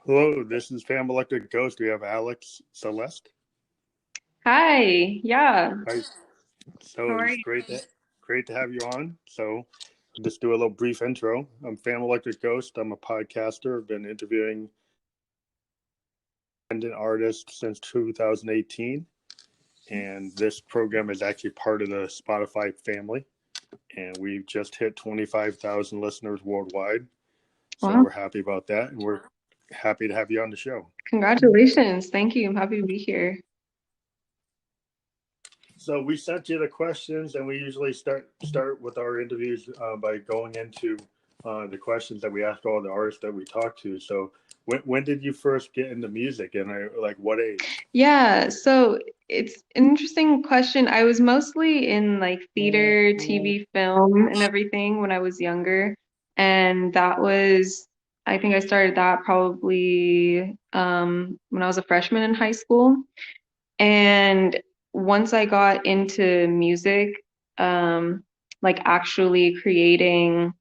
Hello, this is Fam Electric Ghost. We have Alex Celeste. Hi, yeah. Hi. How So are it's you? great to have you on. So I'll just do a little brief intro. I'm Fam Electric Ghost. I'm a podcaster. I've been interviewing independent artists since 2018, and this program is actually part of the Spotify family. And we've just hit 25,000 listeners worldwide. So Wow, we're happy about that, and we're happy to have you on the show. congratulations. Thank you. I'm happy to be here. So we sent you the questions, and we usually start with our interviews by going into the questions that we ask all the artists that we talk to. So when did you first get into music, and like what age? Yeah, so it's an interesting question. I was mostly in like theater, TV, film, and everything when I was younger. And I think I started that probably when I was a freshman in high school. And once I got into music, um, like actually creating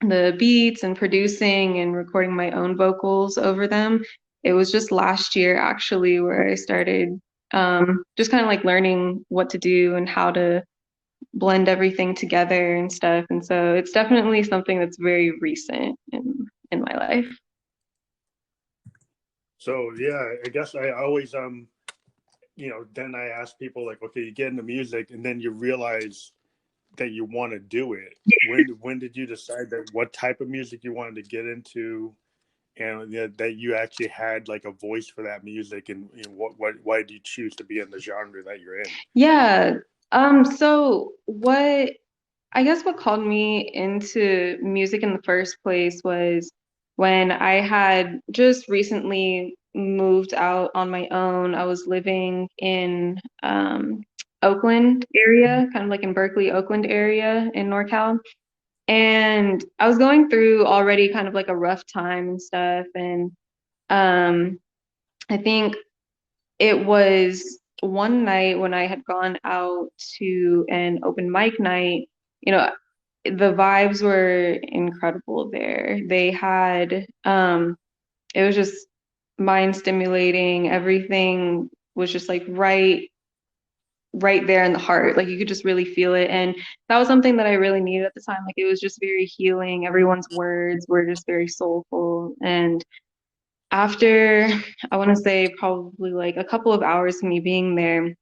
the beats and producing and recording my own vocals over them. It was just last year actually where I started just kind of like learning what to do and how to blend everything together and stuff. And so it's definitely something that's very recent in my life. So yeah, I guess I always then I ask people like, okay, you get into music, and then you realize that you want to do it. When did you decide that what type of music you wanted to get into? And that you actually had like a voice for that music, and what why did you choose to be in the genre that you're in? Yeah. So what I guess what called me into music in the first place was when I had just recently moved out on my own. I was living in Oakland area, kind of like in Berkeley, Oakland area in NorCal. And I was going through already kind of like a rough time and stuff. And um, I think it was one night when I had gone out to an open mic night. You know, the vibes were incredible there. They had it was just mind stimulating. Everything was just like right there in the heart. Like you could just really feel it. And that was something that I really needed at the time. Like it was just very healing. Everyone's words were just very soulful. And after I want to say probably like a couple of hours of me being there,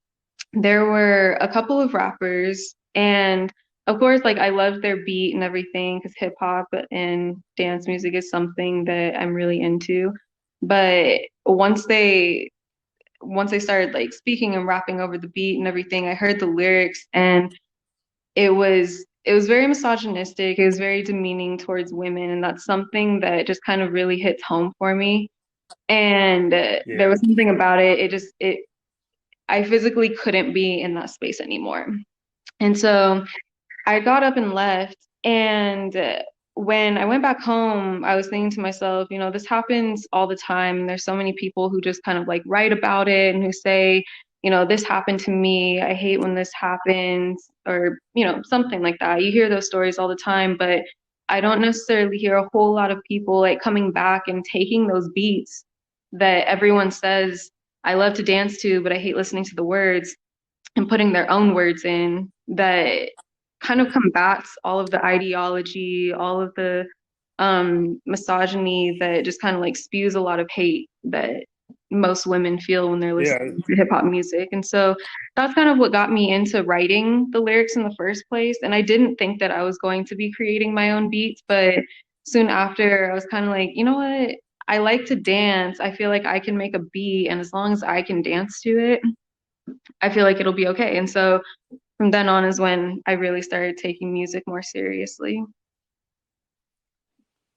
there were a couple of rappers, and of course, like I loved their beat and everything because hip hop and dance music is something that I'm really into. But once they started like speaking and rapping over the beat and everything, I heard the lyrics and it was very misogynistic. It was very demeaning towards women, and that's something that just kind of really hits home for me. And there Yeah. was something about it. It I physically couldn't be in that space anymore. And so I got up and left. And when I went back home, I was thinking to myself, this happens all the time. There's so many people who just kind of like write about it and who say, this happened to me. I hate when this happens, or, something like that. You hear those stories all the time, but I don't necessarily hear a whole lot of people like coming back and taking those beats that everyone says I love to dance to, but I hate listening to the words, and putting their own words in that kind of combats all of the ideology, all of the misogyny that just kind of like spews a lot of hate that most women feel when they're Yeah. listening to hip hop music. And so that's kind of what got me into writing the lyrics in the first place. And I didn't think that I was going to be creating my own beats, but soon after I was kind of like, you know what? I like to dance. I feel like I can make a beat, and as long as I can dance to it, I feel like it'll be okay. And so from then on is when I really started taking music more seriously.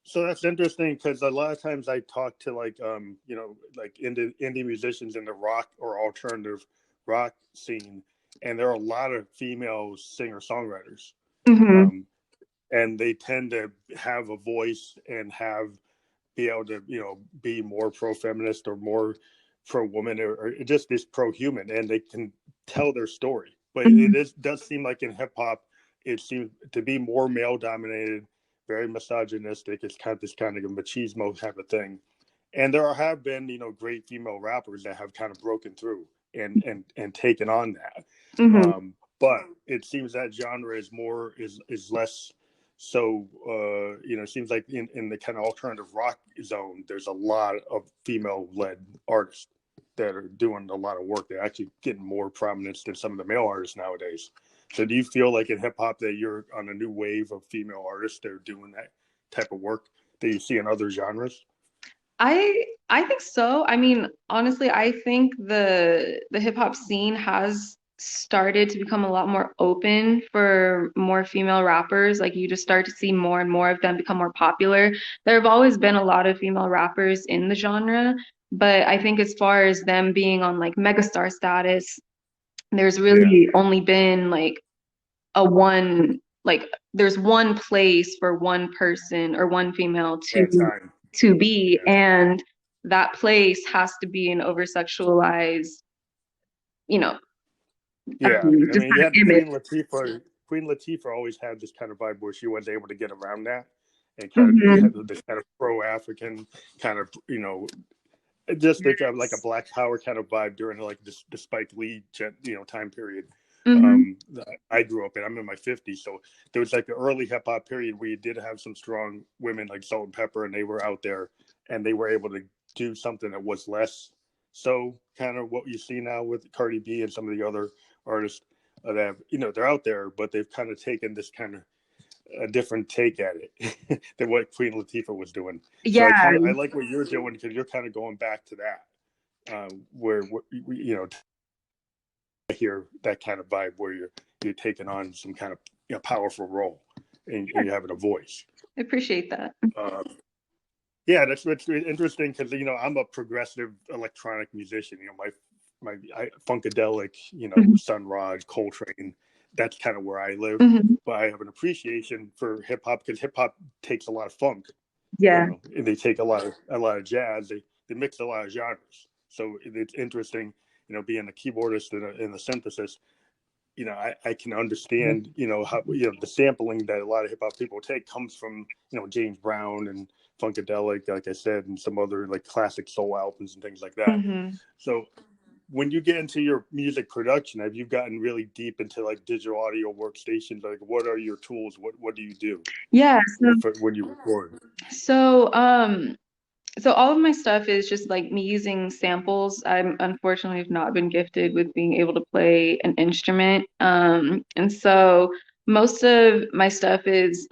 So that's interesting because a lot of times I talk to like like indie musicians in the rock or alternative rock scene, and there are a lot of female singer songwriters, Hmm. um, and they tend to have a voice and have be able to be more pro feminist or more pro woman, or just is pro human, and they can tell their story. But Hmm. does seem like in hip hop it seems to be more male dominated, very misogynistic. It's kind of this kind of a machismo type of thing, And there have been, great female rappers that have kind of broken through and taken on that. Hmm. But it seems that genre is less so. It seems like in the kind of alternative rock zone, there's a lot of female led artists that are doing a lot of work. They're actually getting more prominence than some of the male artists nowadays. So do you feel like in hip hop that you're on a new wave of female artists that are doing that type of work that you see in other genres? I think so. I mean, honestly, I think the hip hop scene has started to become a lot more open for more female rappers. Like you just start to see more and more of them become more popular. There have always been a lot of female rappers in the genre, but I think as far as them being on like megastar status, there's Yeah, really only been like a one like there's one place for one person or one female that time. to be, Yeah. and that place has to be an over sexualized, you know, Yeah, I just mean, you kind of had image. Queen Latifah. Queen Latifah always had this kind of vibe where she was able to get around that and kind of Hmm. had this kind of pro-African kind of, just like a Yes. Black Power kind of vibe during like the Spike Lee, time period. Hmm. That I grew up in. I'm in my 50s, so there was like the early hip hop period where you did have some strong women like Salt and Pepper, and they were out there and they were able to do something that was less so kind of what you see now with Cardi B and some of the other artists that have, they're out there, but they've kind of taken this kind of a different take at it than what Queen Latifah was doing. So Yeah, I like what you're doing because you're kind of going back to that, where I hear that kind of vibe where you're taking on some kind of powerful role and you're having a voice. I appreciate that. Um, yeah, that's what's interesting because I'm a progressive electronic musician. My Funkadelic, Hmm. Sun Ra, Coltrane. That's kind of where I live. Hmm. But I have an appreciation for hip hop because hip hop takes a lot of funk, Yeah. and they take a lot of jazz. They mix a lot of genres. So it's interesting, being a keyboardist and a synthesist. I can understand, how the sampling that a lot of hip hop people take comes from, James Brown and Funkadelic, like I said, and some other like classic soul albums and things like that. Hmm. So when you get into your music production, have you gotten really deep into like digital audio workstations? Like, what are your tools? What do you do Yeah. for when you record? So, so all of my stuff is just like me using samples. I'm unfortunately have not been gifted with being able to play an instrument. And so most of my stuff is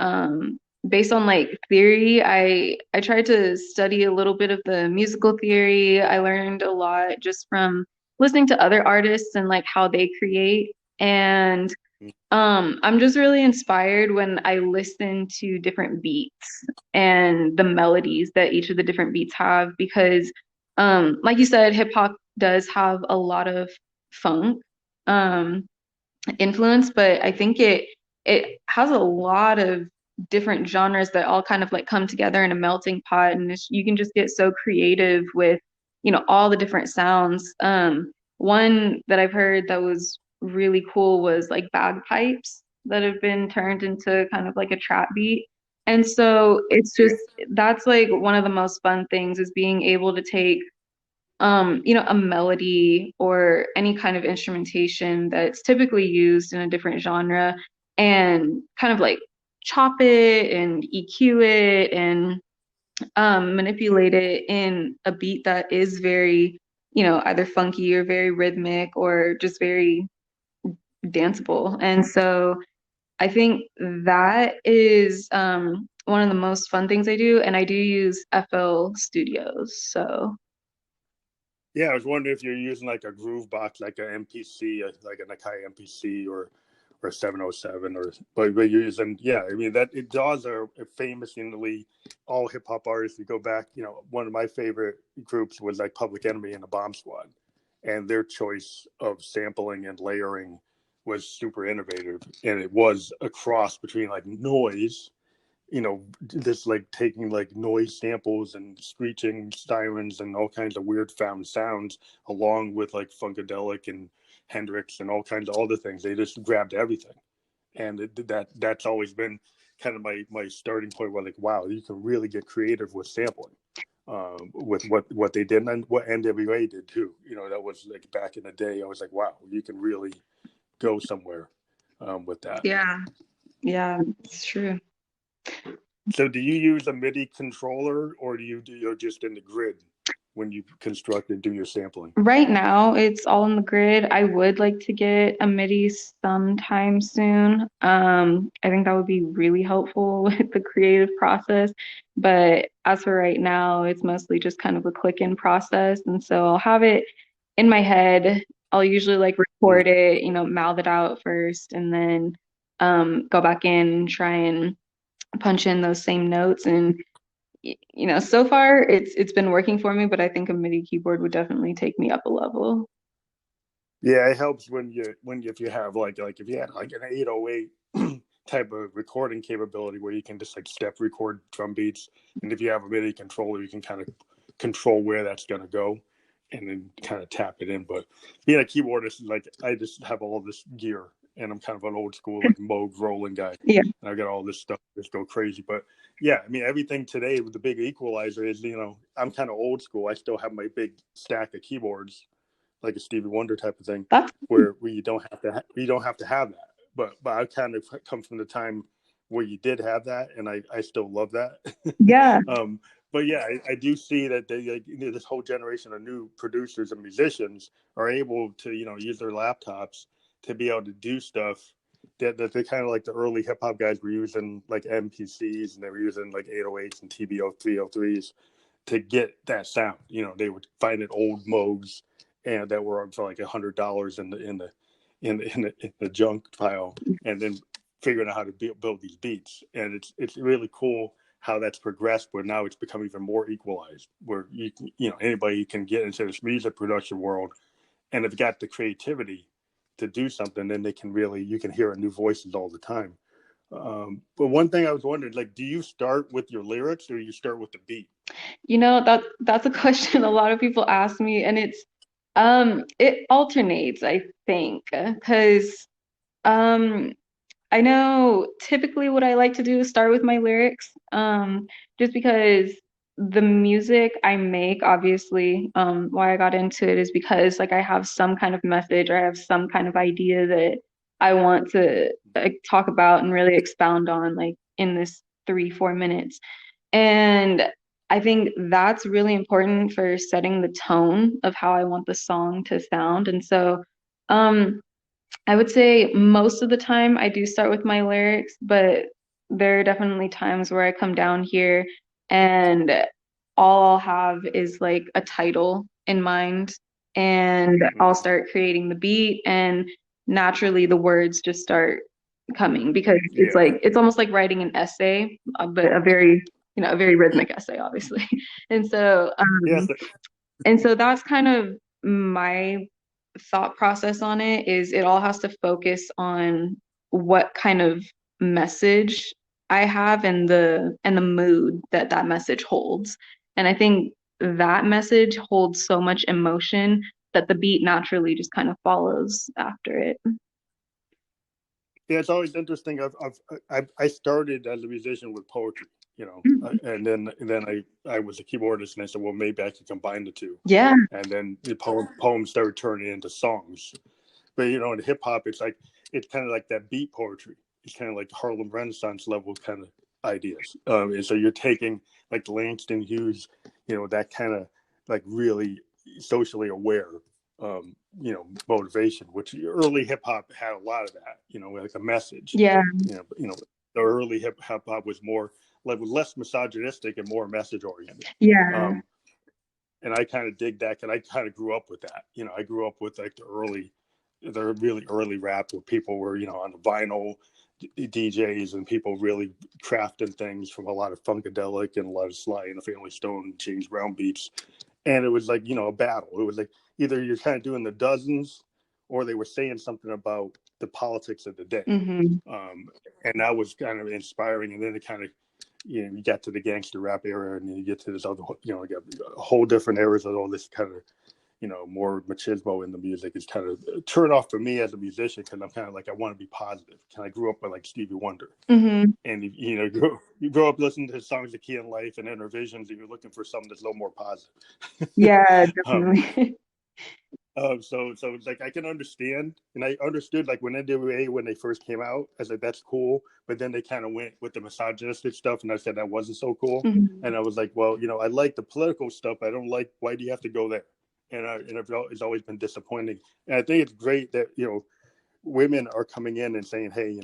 based on like theory. I tried to study a little bit of the musical theory. I learned a lot just from listening to other artists and like how they create. And I'm just really inspired when I listen to different beats and the melodies that each of the different beats have because like you said, hip hop does have a lot of funk um influence, but I think it has a lot of different genres that all kind of like come together in a melting pot, and you can just get so creative with, all the different sounds. One that I've heard that was really cool was like bagpipes that have been turned into kind of like a trap beat. And so it's just Yeah, that's like one of the most fun things is being able to take a melody or any kind of instrumentation that's typically used in a different genre and kind of like chop it and EQ it and manipulate it in a beat that is very, either funky or very rhythmic or just very danceable. And so I think that is one of the most fun things I do. And I do use FL Studios. So. yeah. I was wondering if you're using like a groove box, like an MPC, like an Akai MPC or 707 but you're using, yeah, I mean that it DAWs are famous in the all hip hop artists. You go back, one of my favorite groups was like Public Enemy and the Bomb Squad, and their choice of sampling and layering was super innovative, and it was a cross between like noise, just like taking like noise samples and screeching sirens and all kinds of weird found sounds, along with like Funkadelic and Hendrix and all kinds of other things. They just grabbed everything, and that's always been kind of my starting point. Where like, wow, you can really get creative with sampling. with what they did and what NWA did too. That was like back in the day. I was like, wow, you can really go somewhere with that. Yeah. Yeah, it's true. So do you use a MIDI controller, or do you just in the grid when you construct and do your sampling? Right now, it's all in the grid. I would like to get a MIDI sometime soon. I think that would be really helpful with the creative process. But as for right now, it's mostly just kind of a click-in process. And so I'll have it in my head. I'll usually like record it, mouth it out first, and then go back in and try and punch in those same notes. And so far it's been working for me, but I think a MIDI keyboard would definitely take me up a level. Yeah, it helps if you have like if you had like an 808 type of recording capability where you can just like step record drum beats, and if you have a MIDI controller, you can kind of control where that's going to go, and then kind of tap it in. But being a keyboardist, like I just have all this gear, and I'm kind of an old school like Moog rolling guy. Yeah. And I got all this stuff just go crazy. But yeah, I mean everything today with the big equalizer is I'm kind of old school. I still have my big stack of keyboards, like a Stevie Wonder type of thing, That's where you don't have to have that. But I kind of come from the time where you did have that, and I still love that. yeah. But yeah, I do see that this whole generation of new producers and musicians are able to use their laptops to be able to do stuff that they're kind of like the early hip hop guys were using, like MPCs, and they were using like 808s and TBO 303s to get that sound. They would find it old Moogs and that were for like $100 in the junk pile, and then figuring out how to build these beats. And it's really cool how that's progressed, where now it's become even more equalized, where anybody can get into this music production world, and have got the creativity to do something, then you can hear new voices all the time. But one thing I was wondering, like, do you start with your lyrics or you start with the beat? That's a question a lot of people ask me, and it alternates, I think, because um I know typically what I like to do is start with my lyrics, just because the music I make, obviously, why I got into it is because like I have some kind of message, or I have some kind of idea that I want to like, talk about and really expound on, like in this 3, 4 minutes. And I think that's really important for setting the tone of how I want the song to sound. And so, um, I would say most of the time I do start with my lyrics, but there are definitely times where I come down here and all I'll have is like a title in mind, and I'll start creating the beat, and naturally the words just start coming because it's Yeah. like it's almost like writing an essay, but a very rhythmic essay, obviously. And so Yes. that's kind of my thought process on it, is it all has to focus on what kind of message I have, and the mood that that message holds. And I think that message holds so much emotion that the beat naturally just kind of follows after it. Yeah, it's always interesting. I started as a musician with poetry, and then I was a keyboardist, and I said, well, maybe I could combine the two. Yeah. And then the poems started turning into songs. But in hip hop, it's kind of like that beat poetry. It's kind of like Harlem Renaissance level kind of ideas. And so you're taking like Langston Hughes, that kind of like really socially aware motivation, which early hip hop had a lot of that, like a message. Yeah. The early hip hop was more like less misogynistic and more message oriented. Yeah. And I kind of dig that, and I kind of grew up with that. I grew up with like the really early rap where people were, on the vinyl DJs, and people really crafting things from a lot of Funkadelic and a lot of Sly and the Family Stone and James Brown beats. And it was like, a battle. It was like either you're kind of doing the dozens, or they were saying something about the politics of the day. And that was kind of inspiring. And then it kind of, you get to the gangster rap era, and then you get to this other, you got a whole different eras of all this kind of, more machismo in the music is kind of a turn off for me as a musician, because I'm kind of like, I want to be positive. And I grew up with like Stevie Wonder. Mm-hmm. And you grow up listening to songs of Key in Life and Inner Visions, and you're looking for something that's a little more positive. Yeah, um, definitely. so it's like I can understand, and I understood like when NWA, when they first came out, I was like, that's cool. But then they kind of went with the misogynistic stuff, and I said that wasn't so cool. Mm-hmm. And I was like, well, I like the political stuff. I don't like, why do you have to go there? And it's always been disappointing. And I think it's great that women are coming in and saying, hey, you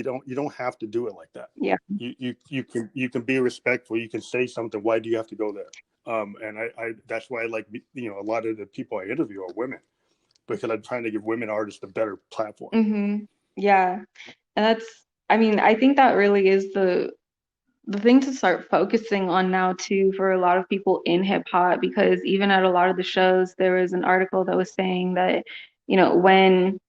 don't have to do it like that. Yeah. You can be respectful. You can say something. Why do you have to go there? And I that's why I like, a lot of the people I interview are women, because I'm trying to give women artists a better platform. Mm-hmm. Yeah. And I mean, I think that really is the thing to start focusing on now too for a lot of people in hip hop, because even at a lot of the shows, there was an article that was saying that, when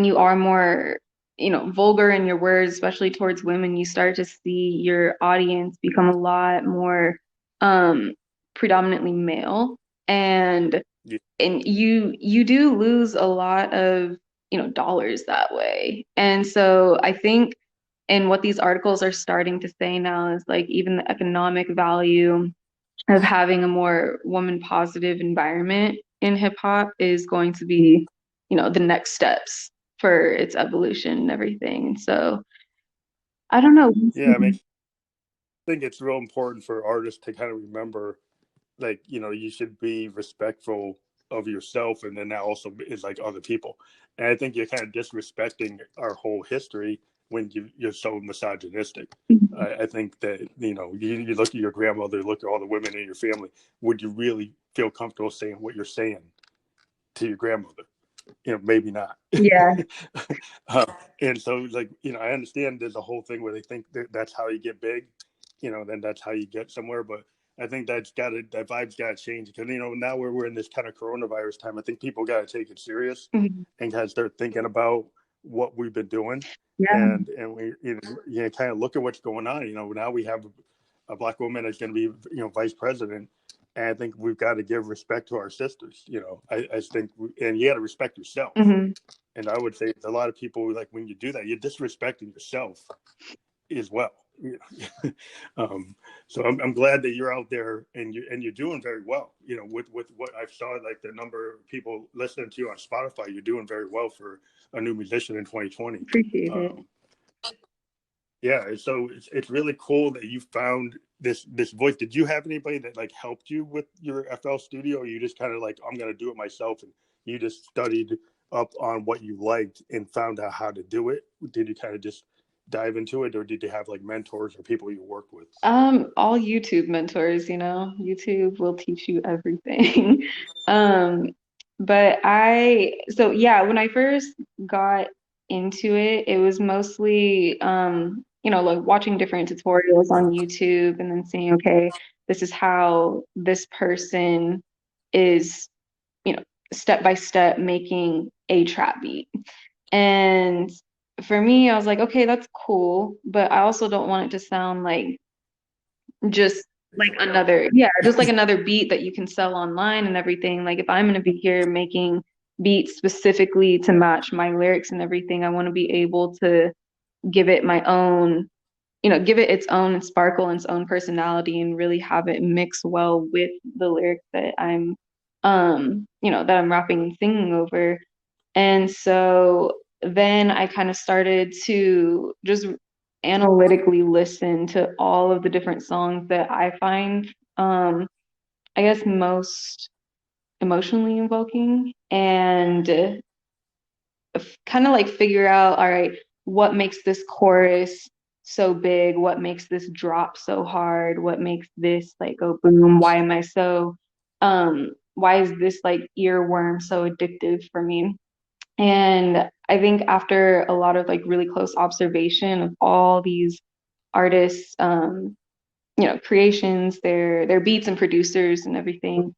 you are more, vulgar in your words, especially towards women, you start to see your audience become a lot more um predominantly male. And Yeah, you do lose a lot of, dollars that way. And so I think, and what these articles are starting to say now is like even the economic value of having a more woman positive environment in hip hop is going to be, the next steps for its evolution and everything. So I don't know. yeah. I mean, I think it's real important for artists to kind of remember, like, you should be respectful of yourself, and then that also is like other people. And I think you're kind of disrespecting our whole history when you're so misogynistic. I think that, you look at your grandmother, look at all the women in your family, would you really feel comfortable saying what you're saying to your grandmother? Maybe not. Yeah. uh, and so, like, I understand there's a whole thing where they think that's how you get big, then that's how you get somewhere. But I think that vibe's got to change, because, now we're in this kind of coronavirus time. I think people got to take it serious Mhm. and kind of start thinking about what we've been doing. Yeah. And we, kind of look at what's going on. Now we have a black woman that's going to be, vice president. And I think we've got to give respect to our sisters. I think, and you got to respect yourself. Hmm. And I would say a lot of people, like, when you do that, you're disrespecting yourself as well. um, so I'm glad that you're out there, and you're doing very well. With what I saw, like the number of people listening to you on Spotify, you're doing very well for a new musician in 2020. Appreciate it. Um, yeah, so it's really cool that you found this voice. Did you have anybody that like helped you with your FL Studio, or you just kind of like, I'm gonna do it myself, and you just studied up on what you liked and found out how to do it? Did you kind of just dive into it, or did you have like mentors or people you worked with? All YouTube mentors, YouTube will teach you everything. Um, but so yeah, when I first got into it, it was mostly, like watching different tutorials on YouTube and then seeing, okay, this is how this person is, you know, step by step making a trap beat. And for me, I was like, okay, that's cool, but I also don't want it to sound like just like Somebody else. another, yeah, just like another beat that you can sell online and everything. Like if I'm going to be here making beats specifically to match my lyrics and everything, I want to be able to give it my own, give it its own sparkle and its own personality and really have it mix well with the lyrics that I'm rapping and singing over. And so then I kind of started to just analytically listen to all of the different songs that I find, I guess, most emotionally invoking, and kind of like figure out, all right, what makes this chorus so big? What makes this drop so hard? What makes this like go boom? Why is this like earworm so addictive for me? And I think after a lot of like really close observation of all these artists, creations, their beats and producers and everything,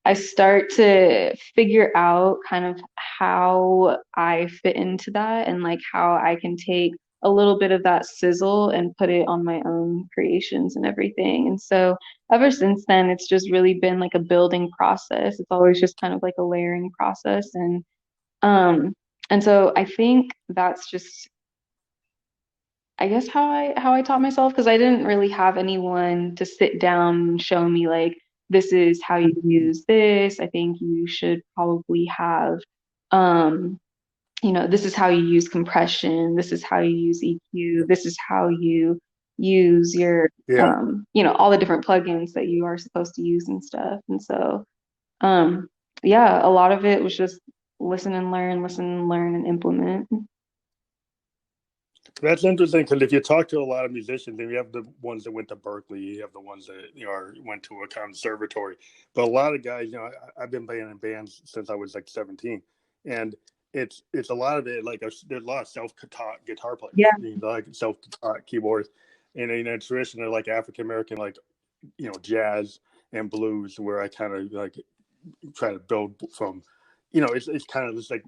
I start to figure out kind of how I fit into that and like how I can take a little bit of that sizzle and put it on my own creations and everything. And so ever since then, it's just really been like a building process. It's always just kind of like a layering process. Um, and so I think that's just, I guess how I taught myself because I didn't really have anyone to sit down and show me like this is how you use this. I think you should probably have um this is how you use compression, this is how you use EQ, this is how you use your Yeah. all the different plugins that you are supposed to use and stuff. And so um yeah, a lot of it was just listen and learn and implement. That's interesting because if you talk to a lot of musicians, then you have the ones that went to Berkeley, you have the ones that went to a conservatory. But a lot of guys, I've been playing in bands since I was like 17, and it's a lot of it like there's a lot of self-taught guitar Yeah. players, like self-taught keyboards, and traditionally like African American like jazz and blues, where I kind of like try to build from, it's kind of just like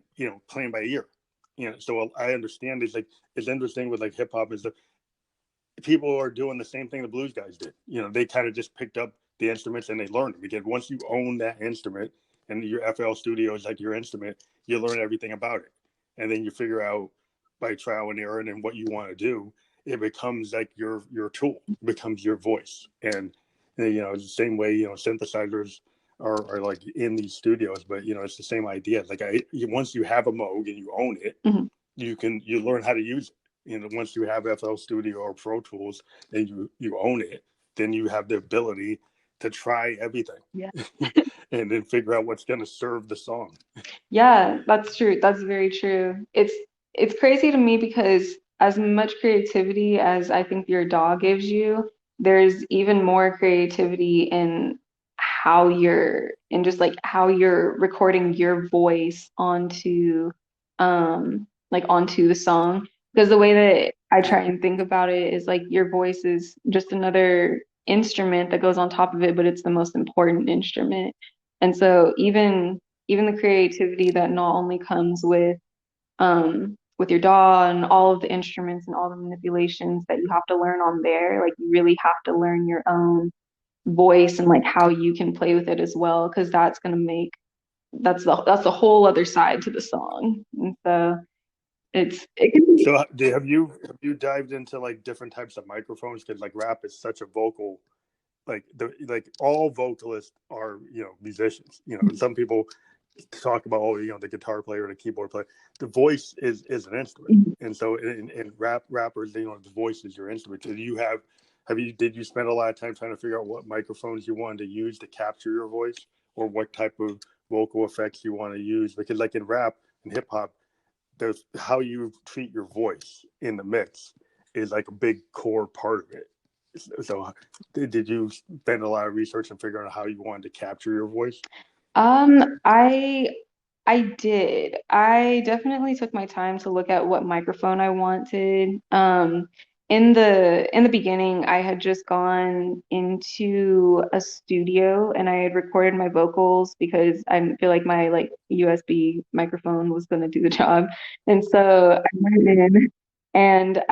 playing by ear. So I understand it's interesting with like hip hop is that people are doing the same thing the blues guys did. They kind of just picked up the instruments and they learned them. Because once you own that instrument and your FL Studio is like your instrument, you learn everything about it, and then you figure out by trial and error and then what you want to do. It becomes like your tool. It becomes your voice, and it's the same way synthesizers are like in these studios, but it's the same idea. Like once you have a Moog and you own it, Mhm. you learn how to use it. Once you have FL Studio or Pro Tools and you own it, then you have the ability to try everything Yeah. and then figure out what's going to serve the song. Yeah, that's true. That's very true. It's crazy to me because as much creativity as I think your dog gives you, there's even more creativity in in just like how you're recording your voice onto the song. Because the way that I Yeah. try and think about it is like your voice is just another instrument that goes on top of it, but it's the most important instrument. And so even the creativity that not only comes with your DAW and all of the instruments and all the manipulations that you have to learn on there, like you really have to learn your own voice and like how you can play with it as well, because that's the whole other side to the song. And so it can be. So have you dived into like different types of microphones? Because like rap is such a vocal, like all vocalists are musicians. Some people talk about the guitar player or the keyboard player. The voice is an instrument, and so in rappers, the voice is your instrument. So did you spend a lot of time trying to figure out what microphones you wanted to use to capture your voice, or what type of vocal effects you want to use? Because like in rap and hip hop, there's how you treat your voice in the mix is like a big core part of it. So did you spend a lot of research and figure out how you wanted to capture your voice? Um, I I did. I definitely took my time to look at what microphone I wanted. In the beginning, I had just gone into a studio and I had recorded my vocals because I feel like my like USB microphone was going to do the job. And so I went in and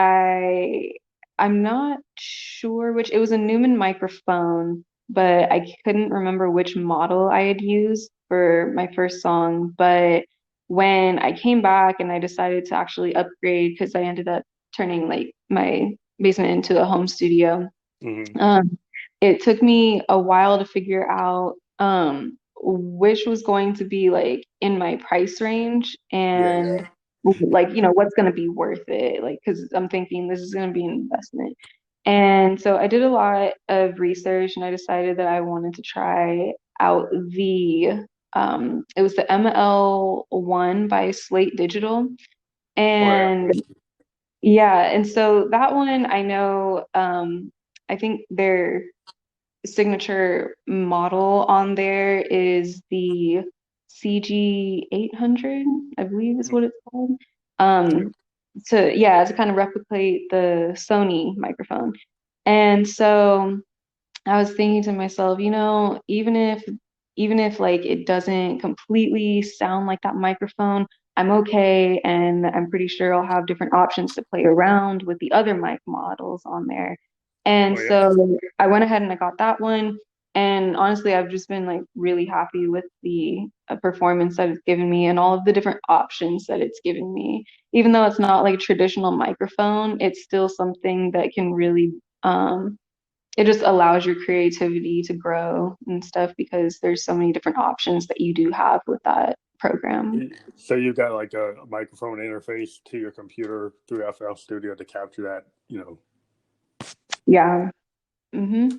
I'm not sure which, it was a Newman microphone, but I couldn't remember which model I had used for my first song. But when I came back and I decided to actually upgrade because I ended up turning like my basement into a home studio, Mm-hmm. um, it took me a while to figure out which was going to be like in my price range Yeah, yeah. and like what's going to be worth it, like because I'm thinking this is going to be an investment. And so I did a lot of research and I decided that I wanted to try out it was the ML1 by Slate Digital. Oh yeah. And yeah, and so that one I know, I think their signature model on there is the CG 800, I believe is what it's called. Yeah. Um, to kind of replicate the Sony microphone. And so I was thinking to myself, even if like it doesn't completely sound like that microphone, I'm okay, and I'm pretty sure I'll have different options to play around with the other mic models on there. And Oh yeah. so I went ahead and I got that one. And honestly, I've just been like really happy with the performance that it's given me and all of the different options that it's given me. Even though it's not like a traditional microphone, it's still something that can really, it just allows your creativity to grow and stuff because there's so many different options that you do have with that program. So you got like a microphone interface to your computer through FL Studio to capture that, you know. Yeah. hmm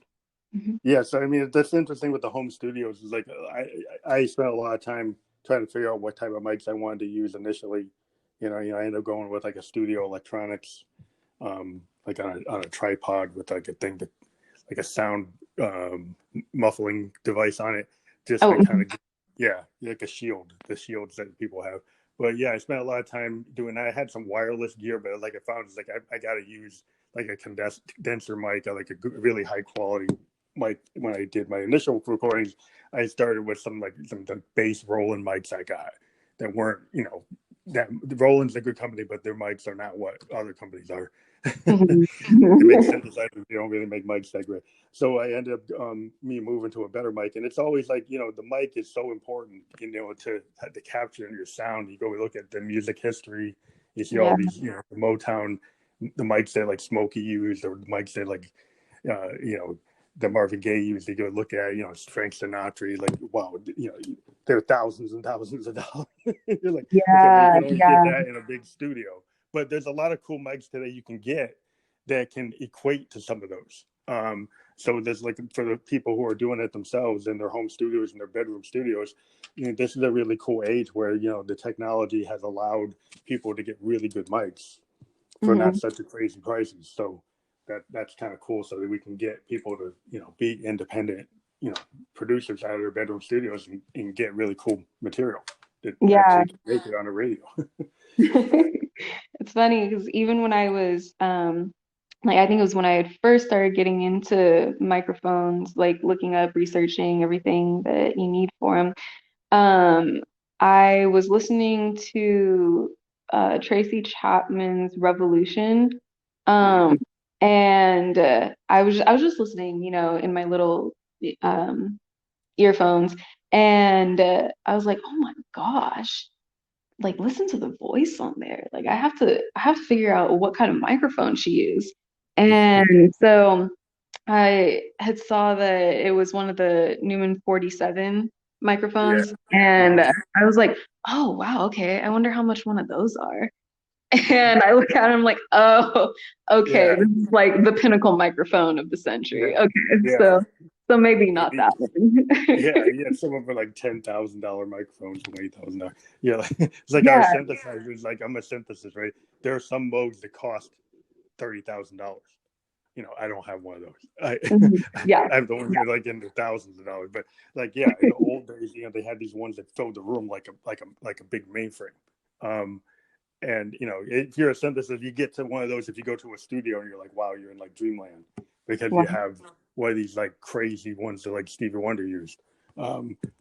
hmm Yeah, so I mean that's interesting with the home studios is like I spent a lot of time trying to figure out what type of mics I wanted to use initially. I ended up going with like a studio electronics, like on a tripod with like a thing that like a sound muffling device on it, just to Oh, kind of yeah, like a shield, the shields that people have. But yeah, I spent a lot of time doing that. I had some wireless gear, but like I found it's like I got to use like a condenser mic, like a really high quality mic. When I did my initial recordings, I started with some the bass Roland mics I got that weren't, that Roland's a good company, but their mics are not what other companies are. mhm. They make synthesizers, they don't really make mics that great. So I ended up me moving to a better mic, and it's always like the mic is so important, to capture your sound. You go look at the music history, you see all Yeah. these the Motown, the mics that like Smokey used, or the mics that like uh, you know the Marvin Gaye used. You go look at Frank Sinatra, like wow, there are thousands and thousands of dollars. You're like, okay, well you Yeah, can only get yeah. that in a big studio, but there's a lot of cool mics today you can get that can equate to some of those. So there's like for the people who are doing it themselves in their home studios and their bedroom studios, this is a really cool age where the technology has allowed people to get really good mics for not hmm such a crazy prices. So that's kind of cool. So that we can get people to be independent producers out of their bedroom studios and get really cool material that Yeah. actually can make it on the radio. It's funny because even when I was like I think it was when I had first started getting into microphones, like looking up, researching everything that you need for them. Um, I was listening to Tracy Chapman's Revolution. Um, and I was just listening, in my little um earphones, and I was like, oh my gosh, like listen to the voice on there. Like I have to figure out what kind of microphone she used. And so I had saw that it was one of the Newman 47 Yeah. microphones, and Mhm. I was like, oh wow, okay. I wonder how much one of those are. And I look at it, I'm like, oh, okay, Yeah. this is like the pinnacle microphone of the century. Yeah. Okay, Yeah. so maybe not that one. Yeah, some of them are like $10,000 microphones, $20,000. Yeah, like, it's like our Yeah. synthesizers. Like I'm a synthesis, right? There are some modes that cost $30,000. I don't have one of those. I Mhm. Yeah. I have the ones that are like in the thousands of dollars. But like, yeah, in the old days, they had these ones that filled the room like a big mainframe. Um, and if you're a synthesis, you get to one of those if you go to a studio and you're like, wow, you're in like dreamland because Wow. you have one of these like crazy ones that like Stevie Wonder used.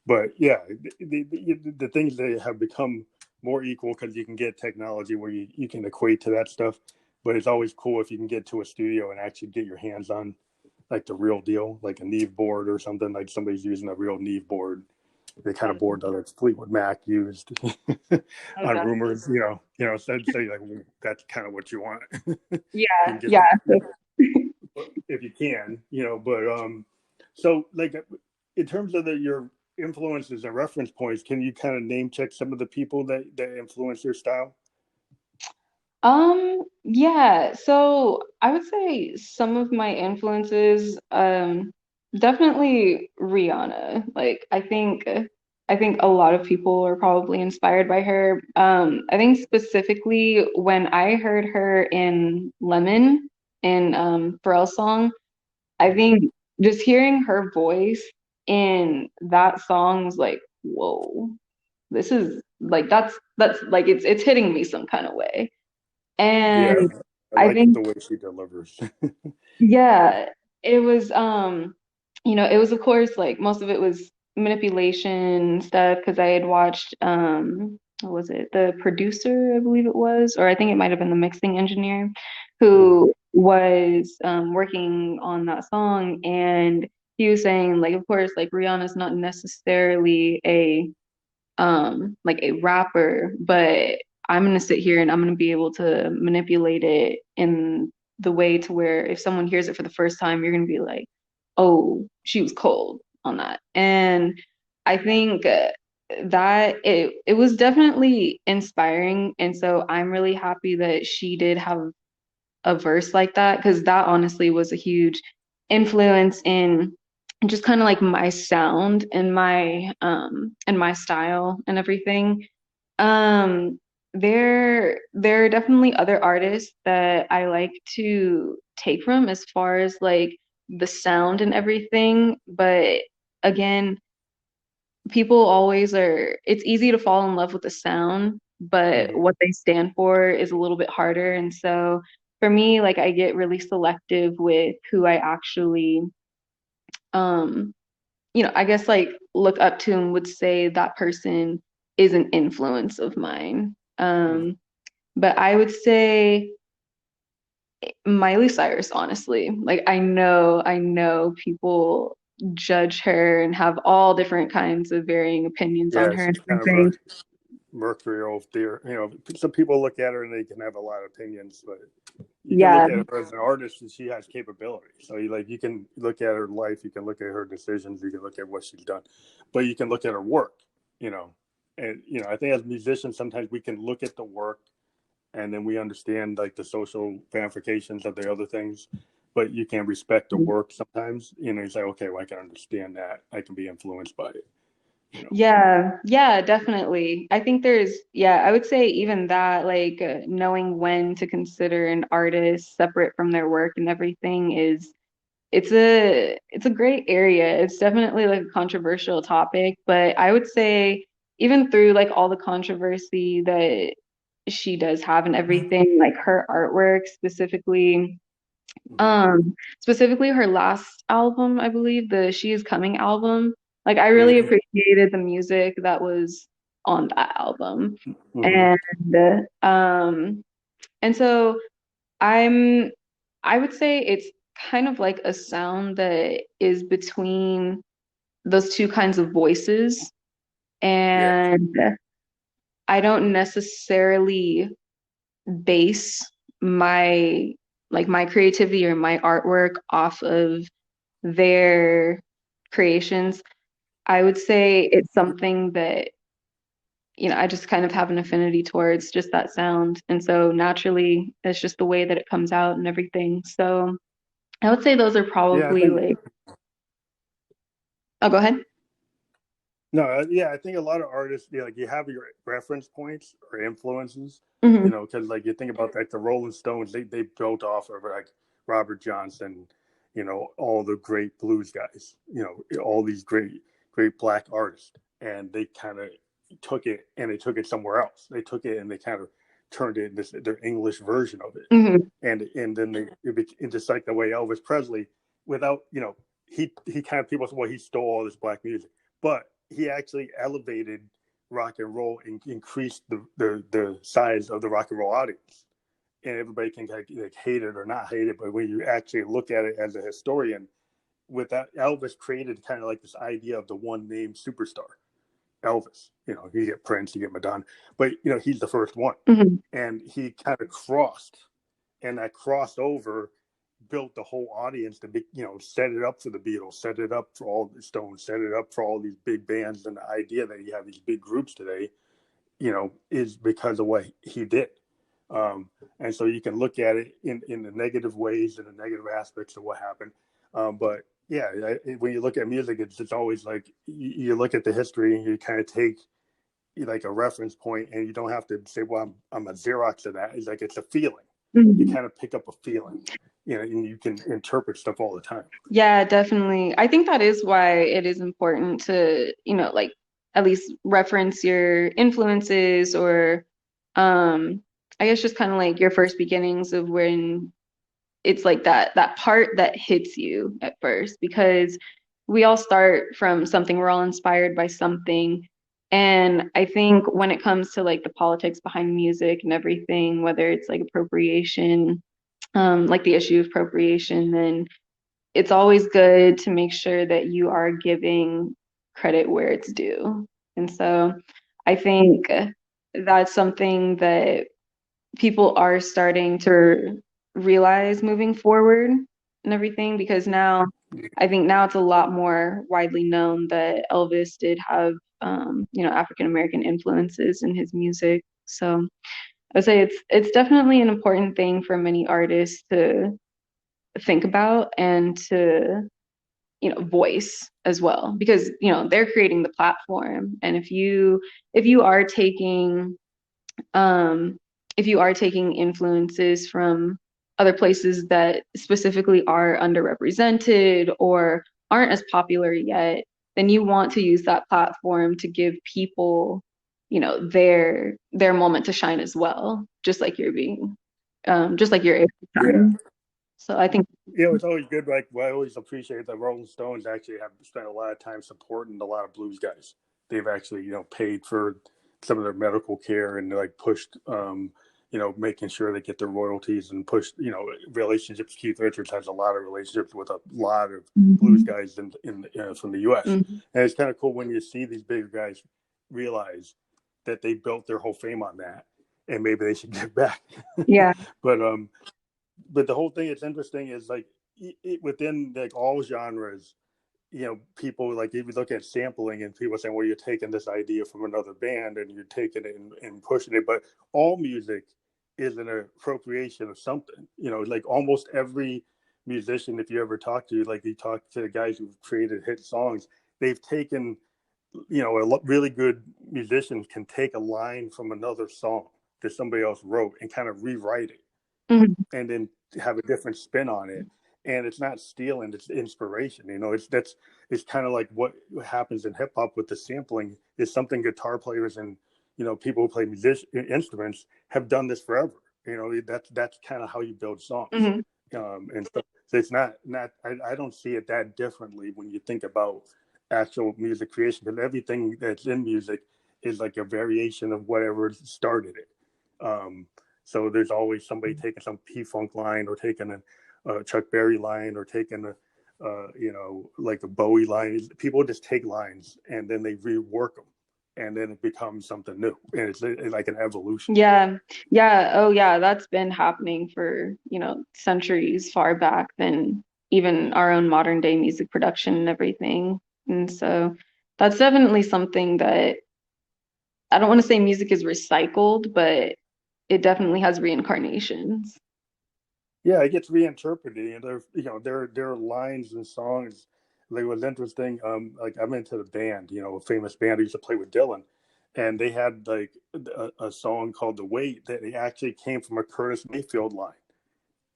But yeah, the things that have become more equal because you can get technology where you can equate to that stuff. But it's always cool if you can get to a studio and actually get your hands on like the real deal, like a Neve board or something, like somebody's using a real Neve board, the kind of board that Fleetwood Mac used Oh, on definitely. rumors, so say like well, that's kind of what you want. You can Yeah, get yeah. that if you can, but so like in terms of your influences and reference points, can you kind of name check some of the people that influence your style? Yeah, so I would say some of my influences, definitely Rihanna. Like I think a lot of people are probably inspired by her. I think specifically when I heard her in Lemon in Pharrell's song, I Mm-hmm. think just hearing her voice in that song was like, whoa, this is like that's like it's hitting me some kind of way. Yeah, And I I like think, the way she delivers. yeah, it was, it was of course like most of it was manipulation stuff because I had watched, what was it? The producer, I believe it was, or I think it might have been the mixing engineer Hmm. who was working on that song. And he was saying, like, of course, like Rihanna's not necessarily a like a rapper, but I'm gonna sit here and I'm gonna be able to manipulate it in the way to where if someone hears it for the first time, you're gonna be like, oh, she was cold on that. And I think that it was definitely inspiring. And so I'm really happy that she did have a verse like that because that honestly was a huge influence in just kind of like my sound and my style and everything. Um there are definitely other artists that I like to take from as far as like the sound and everything, but again, people always are, it's easy to fall in love with the sound, but Hmm. what they stand for is a little bit harder. And so for me, like I get really selective with who I actually um I guess like look up to and would say that person is an influence of mine. But I would say Miley Cyrus, honestly. Like I know people judge her and have all different kinds of varying opinions on Yeah, her and she's kind of a everything. mercurial theory. Some people look at her and they can have a lot of opinions, but you can Yeah, look at her as an artist and she has capability. So you can look at her life, you can look at her decisions, you can look at what she's done, but you can look at her work. You know, and I think as musicians sometimes we can look at the work and then we understand like the social ramifications of the other things. But you can respect the work sometimes. You say, okay, well, I can understand that. I can be influenced by it. You know. yeah, definitely. I think yeah, I would say even that, like knowing when to consider an artist separate from their work and everything is it's a great area. It's definitely like a controversial topic, but I would say even through like all the controversy that she does have and everything, like her artwork Mm-hmm. specifically her last album, I believe, the She Is Coming album. Like I really Mm-hmm. appreciated the music that was on that album. Mm-hmm. And um and so I'm I would say it's kind of like a sound that is between those two kinds of voices. Yeah. And I don't necessarily base my my creativity or my artwork off of their creations. I would say it's something that, I just kind of have an affinity towards just that sound. And so naturally, it's just the way that it comes out and everything. So I would say those are Yeah, I probably think like, oh, go ahead. no, yeah, I think a lot of artists, like you have your reference points or influences, Hmm. because like you think about like the Rolling Stones, they built off of like Robert Johnson, all the great blues guys, all these great black artists, and they kind of took it and they took it somewhere else. They took it and they kind of turned it into their English version of it, Hmm. and then it's just like the way Elvis Presley, without he kind of people say, well, he stole all this black music, but he actually elevated rock and roll and increased the size of the rock and roll audience. And everybody can like hate it or not hate it, but when you actually look at it as a historian, with that Elvis created kind of like this idea of the one name superstar, Elvis. You get Prince, you get Madonna, but he's the first one, Hmm. and he kind of crossed, and that crossover built the whole audience to be, set it up for the Beatles, set it up for all the Stones, set it up for all these big bands. And the idea that you have these big groups today, is because of what he did. And so you can look at it in the negative ways and the negative aspects of what happened. But yeah, when you look at music, it's always like you look at the history and you kind of take like a reference point, and you don't have to say, well, I'm a Xerox of that. It's like it's a feeling. You Hmm. kind of pick up a feeling, and you can interpret stuff all the time. Yeah, definitely. I think that is why it is important to, like at least reference your influences or I guess just kind of like your first beginnings of when it's like that part that hits you at first because we all start from something, we're all inspired by something. And I think when it comes to like the politics behind music and everything, whether it's like appropriation, like the issue of appropriation, then it's always good to make sure that you are giving credit where it's due. And so I think that's something that people are starting to realize moving forward and everything, because now I think now it's a lot more widely known that Elvis did have African American influences in his music. So I'd say it's definitely an important thing for many artists to think about and to voice as well, because they're creating the platform. And if you are taking um if you are taking influences from other places that specifically are underrepresented or aren't as popular yet, then you want to use that platform to give people their moment to shine as well, just like you're able to Yeah. shine. So I think It's always good. Like, well, I always appreciate the Rolling Stones actually have spent a lot of time supporting a lot of blues guys. They've actually, paid for some of their medical care and like pushed, making sure they get their royalties and pushed, relationships. Keith Richards has a lot of relationships with a lot of blues Mhm. guys from the U.S. Mhm. And it's kind of cool when you see these bigger guys realize that they built their whole fame on that, and maybe they should give back. Yeah. but but the whole thing that's interesting is like within like all genres, people like if you look at sampling and people saying, well, you're taking this idea from another band and you're taking it and pushing it, but all music is an appropriation of something. Like almost every musician, if you ever talk to, like you talk to the guys who've created hit songs, they've taken, really good musicians can take a line from another song that somebody else wrote and kind of rewrite it Mhm. and then have a different spin on it. And it's not stealing; it's inspiration. It's kind of like what happens in hip hop with the sampling is something guitar players and people who play instruments have done this forever. That's kind of how you build songs. Mhm. And so it's not I don't see it that differently when you think about actual music creation, because everything that's in music is like a variation of whatever started it. So there's always somebody taking some P-Funk line or taking a Chuck Berry line or taking like a Bowie line. People just take lines and then they rework them, and then it becomes something new, and it's like an evolution. Yeah. Yeah. Oh, yeah. That's been happening for, centuries far back than even our own modern day music production and everything. And so that's definitely something that I don't want to say music is recycled, but it definitely has reincarnations. Yeah, it gets reinterpreted, and there are lines and songs. Like, it was interesting. Like, I'm into the band, a famous band who used to play with Dylan, and they had like a song called "The Weight" that actually came from a Curtis Mayfield line.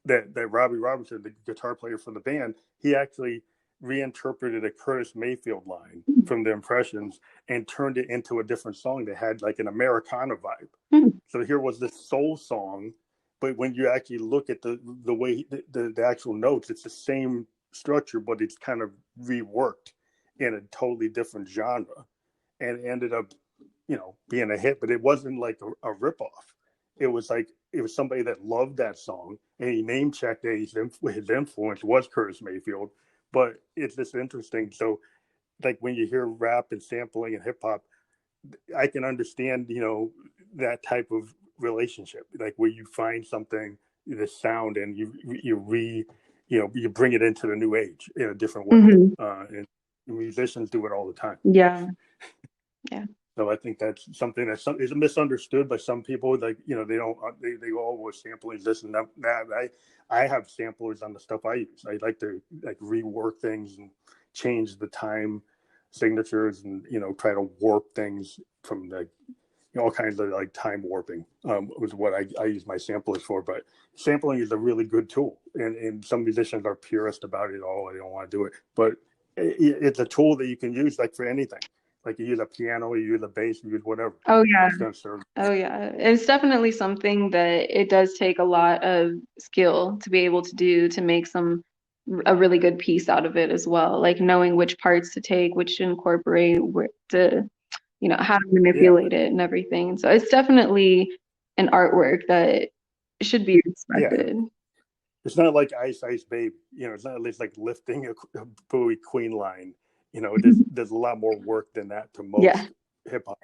That Robbie Robertson, the guitar player for the band, he actually reinterpreted a Curtis Mayfield line from the Impressions and turned it into a different song that had like an Americana vibe. Mhm. So here was this soul song, but when you actually look at the way the actual notes, it's the same structure, but it's kind of reworked in a totally different genre, and it ended up, being a hit. But it wasn't like a ripoff. It was somebody that loved that song, and he name checked that his influence was Curtis Mayfield. But it's just interesting. So, like when you hear rap and sampling and hip hop, I can understand, that type of relationship, like where you find something, the sound, and you bring it into the new age in a different way. Mhm. And musicians do it all the time. Yeah. Yeah. So I think that's something is misunderstood by some people. Like, they don't, they go, oh, well, sampling this and that. I have samplers on the stuff I use. I like to like rework things and change the time signatures and, try to warp things from like, all kinds of like time warping, was what I use my samplers for. But sampling is a really good tool. And some musicians are purist about it. Oh, they don't want to do it. But it's a tool that you can use like for anything. Like you use a piano, you use a bass, you use whatever. Oh, yeah. It's going to serve. Oh, yeah. It's definitely something that it does take a lot of skill to be able to do to make a really good piece out of it as well. Like knowing which parts to take, which to incorporate, where to how to Yeah, manipulate it and everything. So it's definitely an artwork that should be yeah. respected. It's not like Ice Ice Baby. It's not at least like lifting a Bowie Queen line. There's a lot more work than that to Yeah. most hip hop.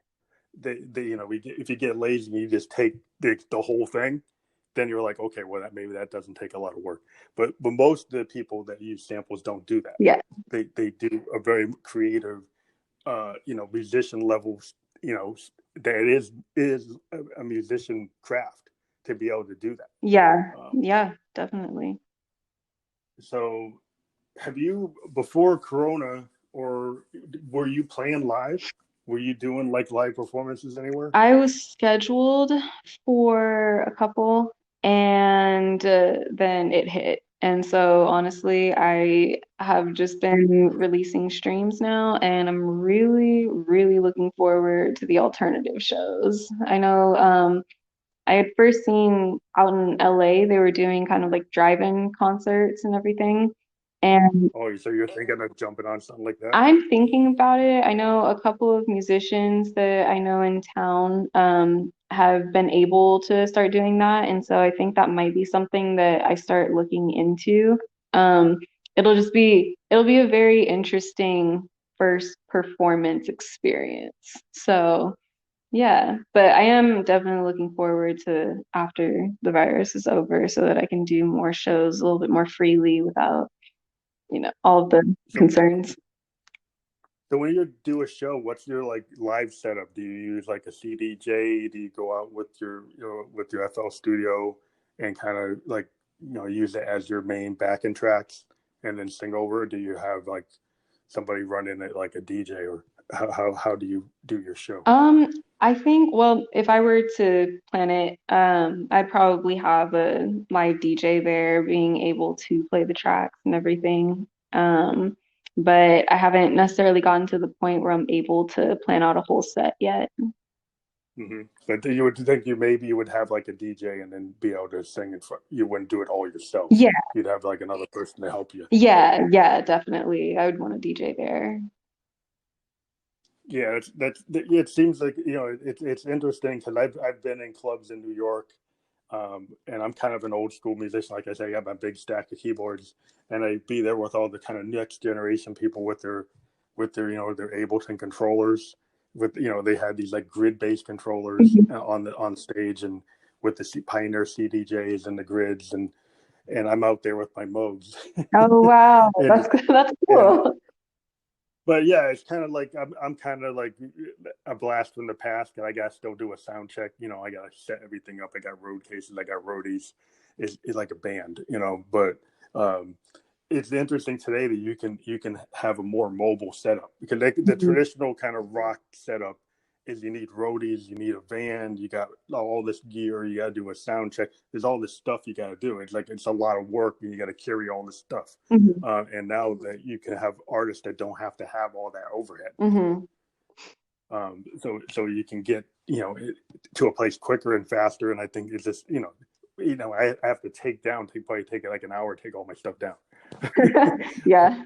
If you get lazy and you just take the whole thing, then you're like, okay, well, maybe that doesn't take a lot of work. But most of the people that use samples don't do that. Yeah. They do a very creative, musician levels. That is a musician craft to be able to do that. Yeah. Um, Yeah, definitely. so, have you before Corona, or were you playing live? Were you doing like live performances anywhere? I was scheduled for a couple and then it hit. And so honestly, I have just been releasing streams now, and I'm really, really looking forward to the alternative shows. I know I had first seen out in LA, they were doing kind of like drive-in concerts and everything. And Oh, so you're thinking of jumping on something like that? I'm thinking about it. I know a couple of musicians that I know in town have been able to start doing that. And so I think that might be something that I start looking into. Um, it'll be a very interesting first performance experience. So yeah, but I am definitely looking forward to after the virus is over so that I can do more shows a little bit more freely without, all the So, concerns. so when you do a show, what's your like live setup? Do you use like a CDJ? Do you go out with your with your FL Studio and kind of like use it as your main backing tracks and then sing over? Do you have like somebody running it like a DJ, or how do you do your show? Um, I think, well, if I were to plan it, I'd probably have a live DJ there being able to play the tracks and everything. But I haven't necessarily gotten to the point where I'm able to plan out a whole set yet. But you would think you would have like a DJ and then be able to sing in front. You wouldn't do it all yourself. Yeah, You'd have like another person to help you. yeah, yeah, definitely. I would want a DJ there. Yeah, it seems like it's interesting because I've been in clubs in New York, and I'm kind of an old school musician. Like I say, I got my big stack of keyboards, and I'd be there with all the kind of next generation people with their their Ableton controllers. They had these like grid based controllers Mhm. on stage, and with the Pioneer CDJs and the grids, and I'm out there with my Moogs, Oh wow, and that's and cool. but yeah, it's kind of like I'm kind of like a blast from the past, and I got to still do a sound check. I got to set everything up. I got road cases, I got roadies. It's like a band, But um, it's interesting today that you can have a more mobile setup because the Mhm. traditional kind of rock setup is you need roadies, you need a van, you got all this gear, you got to do a sound check. There's all this stuff you got to do. It's like it's a lot of work, and you got to carry all this stuff. Mhm. And now that you can have artists that don't have to have all that overhead, Mhm. so you can get to a place quicker and faster. And I think it's just I have to probably take like an hour to take all my stuff down. Yeah.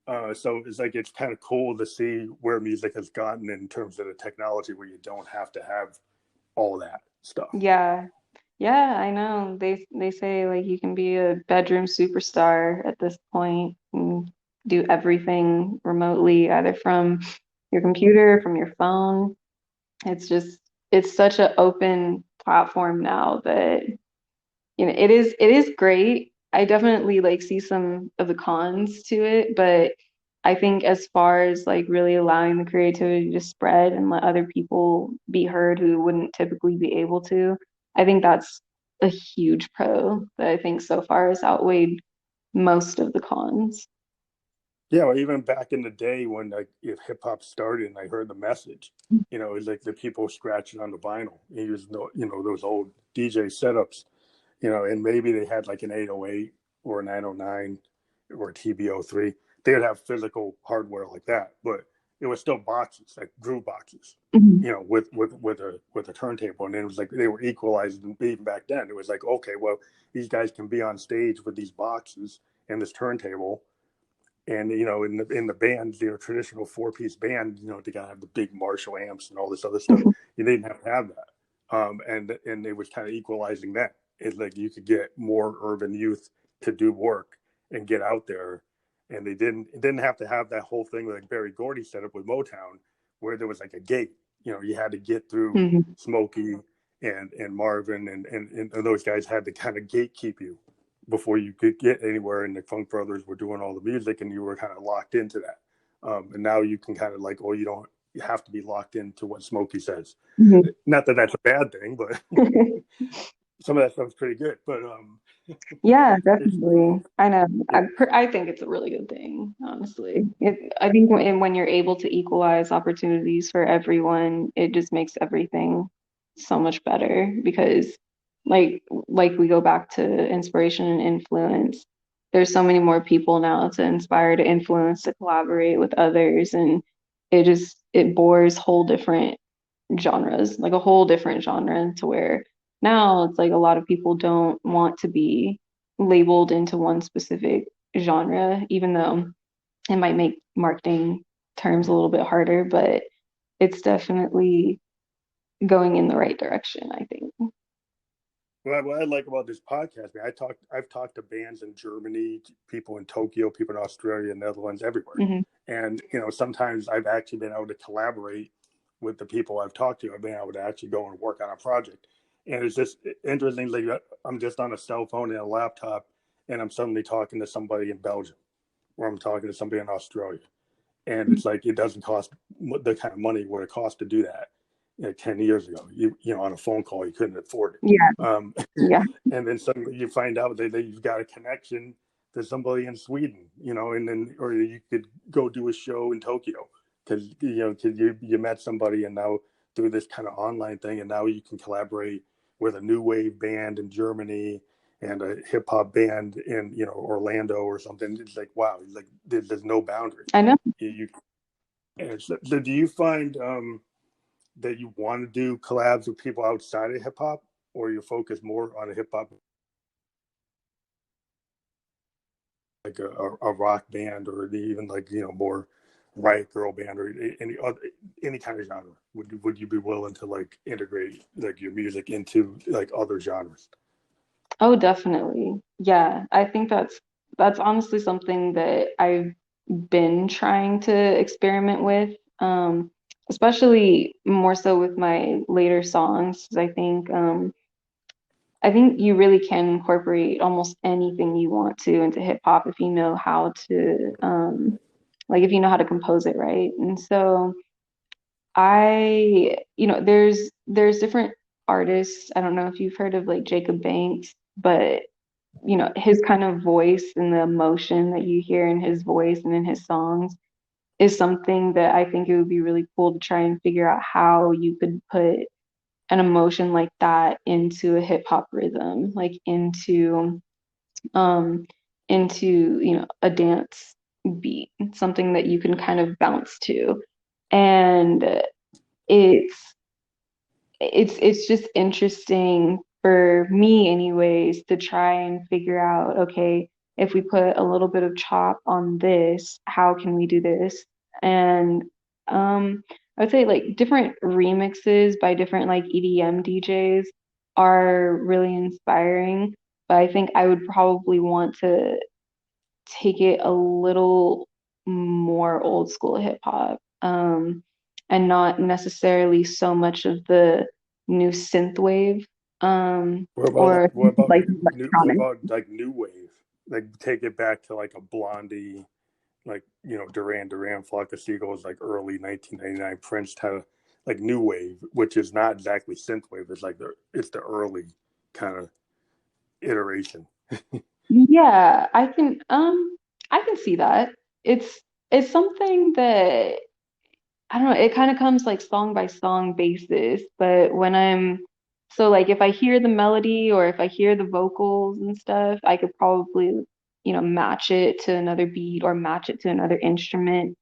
uh, so it's like it's kind of cool to see where music has gotten in terms of the technology, where you don't have to have all that stuff. Yeah. Yeah, I know. They say like you can be a bedroom superstar at this point and do everything remotely, either from your computer, from your phone. It's just it's such an open platform now that it is great. I definitely like see some of the cons to it, but I think as far as like really allowing the creativity to spread and let other people be heard who wouldn't typically be able to, I think that's a huge pro that I think so far has outweighed most of the cons. Yeah, or even back in the day when like if hip hop started and I heard the message, it was like the people scratching on the vinyl. He used those old DJ setups, and maybe they had like an 808 or a 909 or a TB03. They would have physical hardware like that, but it was still boxes, like groove boxes, Mhm. with a turntable, and it was like they were equalized. And even back then, it was like, okay, well, these guys can be on stage with these boxes and this turntable, And in the bands, traditional 4-piece band, they gotta have the big Marshall amps and all this other stuff. You didn't have to have that, and it was kind of equalizing that. It's like you could get more urban youth to do work and get out there, and it didn't have to have that whole thing like Berry Gordy set up with Motown, where there was like a gate. You had to get through Mhm. Smokey and Marvin and those guys had to kind of gatekeep you before you could get anywhere. And the Funk Brothers were doing all the music, and you were kind of locked into that. And now you can kind of like, you don't you have to be locked into what Smokey says. Mhm. Not that that's a bad thing, but some of that stuff's pretty good. But Yeah, it's definitely. I know. yeah, I think it's a really good thing, honestly. I think when you're able to equalize opportunities for everyone, it just makes everything so much better because like we go back to inspiration and influence. There's so many more people now to inspire, to influence, to collaborate with others, and it bores whole different genres, like a whole different genre to where now it's like a lot of people don't want to be labeled into one specific genre, even though it might make marketing terms a little bit harder, but it's definitely going in the right direction, I think. what I like about this podcast, man. I've talked to bands in Germany, people in Tokyo, people in Australia, Netherlands, everywhere. Hmm. And sometimes I've actually been able to collaborate with the people I've talked to. I've been able to actually go and work on a project, and it's just interesting. Like I'm just on a cell phone and a laptop, and I'm suddenly talking to somebody in Belgium, or I'm talking to somebody in Australia, and it's like it doesn't cost the kind of money what it cost to do that 10 years ago. On a phone call you couldn't afford Yeah, it. yeah. And then suddenly you find out that you've got a connection to somebody in Sweden, and then or you could go do a show in Tokyo because you met somebody, and now through this kind of online thing, and now you can collaborate with a new wave band in Germany and a hip hop band in Orlando or something. It's like wow, like there's no boundary. I know. You so do you find that you want to do collabs with people outside of hip hop, or you focus more on a hip hop, like a rock band, or even like more riot girl band, or any kind of genre? Would you be willing to like integrate like your music into like other genres? Oh, definitely. Yeah, I think that's honestly something that I've been trying to experiment with, especially more so with my later songs, 'cause I think you really can incorporate almost anything you want to into hip hop if you know how to, like if you know how to compose it right. And so there's different artists. I don't know if you've heard of like Jacob Banks, but his kind of voice and the emotion that you hear in his voice and in his songs is something that I think it would be really cool to try and figure out how you could put an emotion like that into a hip hop rhythm, like um a dance beat, something that you can kind of bounce to. And it's it's just interesting for me anyways to try and figure out, okay, if we put a little bit of chop on this, how can we do this? And I would say like different remixes by different like EDM DJs are really inspiring, but I think I would probably want to take it a little more old school hip hop, and not necessarily so much of the new synth wave, What about or what about like like what electronic. about like new wave? Like take it back to like a Blondie, like Duran Duran, Flock of Seagulls, like early 1999 Prince kind of like new wave, which is not exactly synthwave. It's like the early kind of iteration. Yeah, I can see that. It's something that I don't know, it kind of comes like song by song basis, but so like if I hear the melody or if I hear the vocals and stuff, I could probably, match it to another beat or match it to another instrument.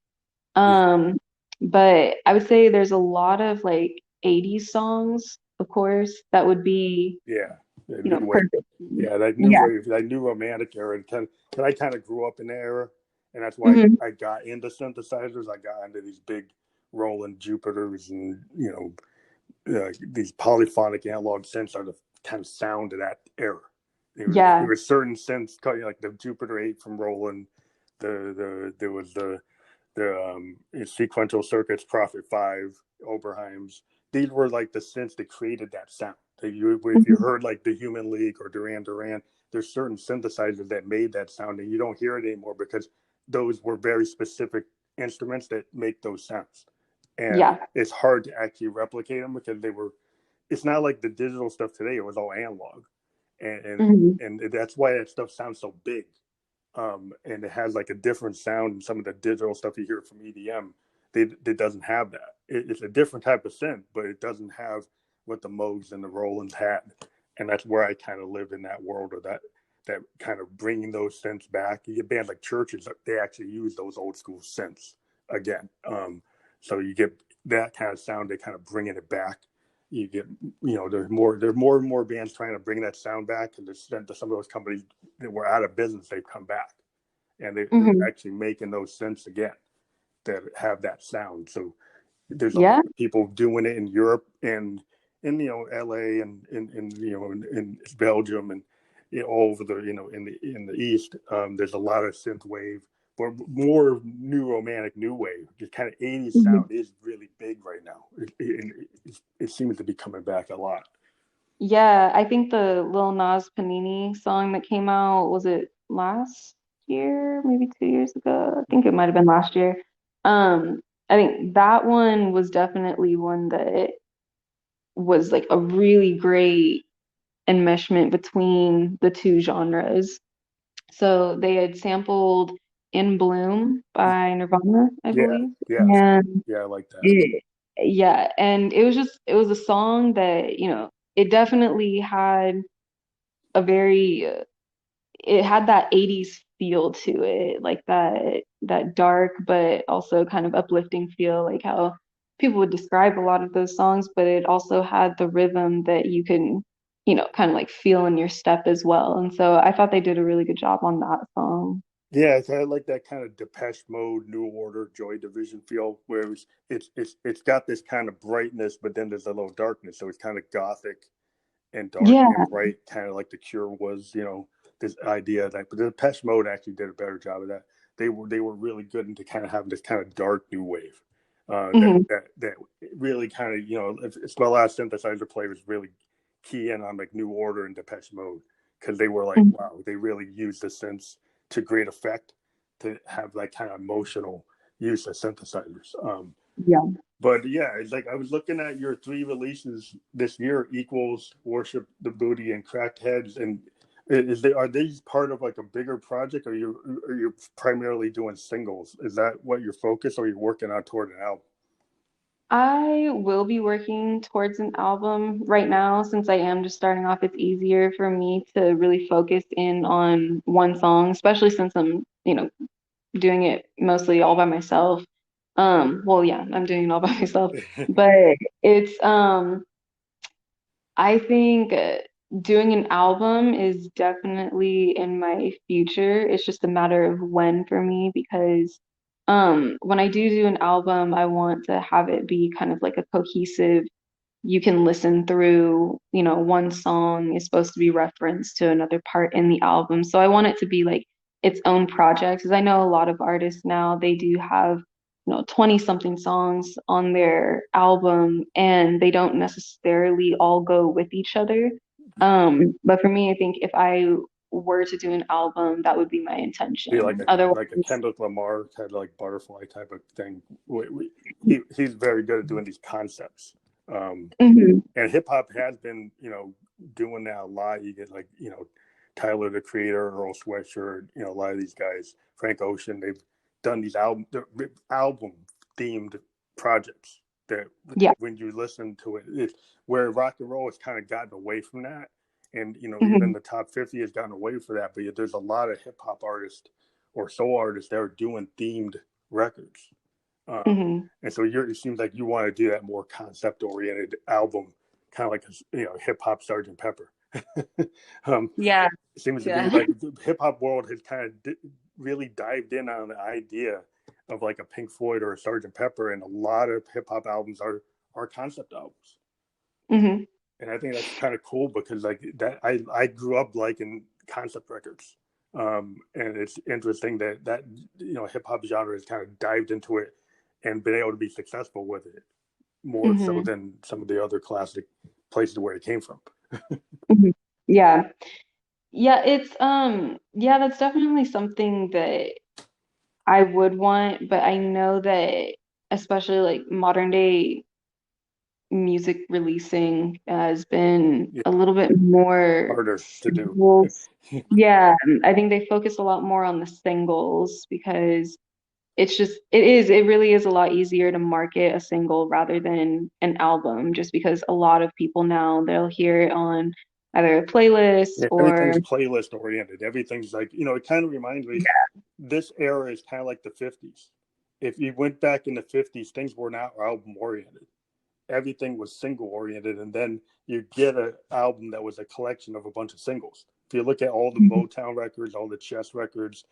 Yeah, Um, but I would say there's a lot of like 80s songs, of course, that would be, yeah, yeah, new wave. perfect. Yeah, that new Yeah. wave, that new romantic era. And I kind of grew up in the era, and that's why Hmm. I got into synthesizers. I got into these big Roland Jupiters, and these polyphonic analog synths are the kind of sound of that era. There Yeah. were certain synths, like the Jupiter 8 from Roland. There was the sequential circuits, Prophet 5, Oberheims. These were like the synths that created that sound. If you Hmm. heard like the Human League or Duran Duran, there's certain synthesizers that made that sound, and you don't hear it anymore because those were very specific instruments that make those sounds. And Yeah. it's hard to actually replicate them because it's not like the digital stuff today. It was all analog. And, and, Hmm. and that's why that stuff sounds so big. And it has like a different sound in some of the digital stuff you hear from EDM. It doesn't have that. It's a different type of synth, but it doesn't have what the Moogs and the Rolands had. And that's where I kind of lived in that world of that kind of bringing those synths back. You get bands like Churches, they actually use those old school synths again. So you get that kind of sound, they kind of bringing it back. You get, there's more and more bands trying to bring that sound back, and some of those companies that were out of business, they've come back, and they're Hmm. actually making those synths again that have that sound. So there's a lot Yeah. of people doing it in Europe and in LA and in Belgium and all over the in the East. There's a lot of synth wave, but more new romantic new wave. Just kind of 80s Hmm. sound is really big right now. It seems to be coming back a lot. Yeah. I think the Lil Nas Panini song that came out, was it last year? Maybe 2 years ago? I think it might have been last year. Um, I think that one was definitely one that was like a really great enmeshment between the two genres. So they had sampled In Bloom by Nirvana, I Yeah, believe. yeah, And yeah. I like that. yeah, and it was a song that, it definitely had a very, it had that 80s feel to it, like that dark but also kind of uplifting feel, like how people would describe a lot of those songs, but it also had the rhythm that you can, kind of like feel in your step as well. And so I thought they did a really good job on that song. Yeah, it's kind of like that kind of Depeche Mode, New Order, Joy Division feel, where it's got this kind of brightness, but then there's a little darkness, so it's kind of gothic and dark Yeah. and bright, kind of like the Cure was. This idea that, but the Depeche Mode actually did a better job of that. They were really good into kind of having this kind of dark new wave. Hmm. That really kind of it's my last synthesizer players really key in on like New Order and Depeche Mode, because they were like, wow, they really used the synths to great effect to have like kind of emotional use of synthesizers. Yeah. But yeah, it's like I was looking at your three releases this year: Equals, Worship the Booty, and Cracked Heads. And are these part of like a bigger project, or you primarily doing singles? Is that what your focus, or are you working on toward an album? I will be working towards an album right now. Since I am just starting off, it's easier for me to really focus in on one song, especially since I'm, doing it mostly all by myself. Well, yeah, I'm doing it all by myself, but it's I think doing an album is definitely in my future. It's just a matter of when for me, because when I do an album, I want to have it be kind of like a cohesive, you can listen through, one song is supposed to be referenced to another part in the album. So I want it to be like its own project, because I know a lot of artists now, they do have, 20 something songs on their album and they don't necessarily all go with each other. But for me, I think if I were to do an album, that would be my Be intention. Otherwise, like a Kendrick Lamar kind of like butterfly type of thing. He's very good at doing these concepts. mhm, And hip hop has been, doing that a lot. You get like, Tyler the Creator, Earl Sweatshirt, a lot of these guys, Frank Ocean, they've done these album themed projects that yeah, when you listen to it, it's where rock and roll has kind of gotten away from that. And, even mhm, the top 50 has gotten away from that. But there's a lot of hip hop artists or soul artists that are doing themed records. mhm. And so it seems like you want to do that more concept oriented album, kind of like hip hop Sergeant Pepper. um, Yeah, it seems to be yeah. like the hip hop world has kind of really dived in on the idea of like a Pink Floyd or a Sgt. Pepper, and a lot of hip hop albums are concept albums. Hmm. And I think that's kind of cool because like that I grew up liking concept records. And it's interesting that hip hop genre has kind of dived into it and been able to be successful with it more so Hmm. than some of the other classic places where it came from. Hmm. Yeah. Yeah, it's yeah, that's definitely something that I would want, but I know that especially like modern day music releasing has been Yeah, a little bit more harder to do. singles. Yeah, I think they focus a lot more on the singles because it really is a lot easier to market a single rather than an album, just because a lot of people now they'll hear it on either a playlist Yeah, or everything's playlist oriented. Everything's like, it kind of reminds me, this era is kind of like the 50s. If you went back in the 50s, things were not album oriented. Everything was single oriented, and then you get an album that was a collection of a bunch of singles. If you look at all the Mhm. Motown records, all the Chess records,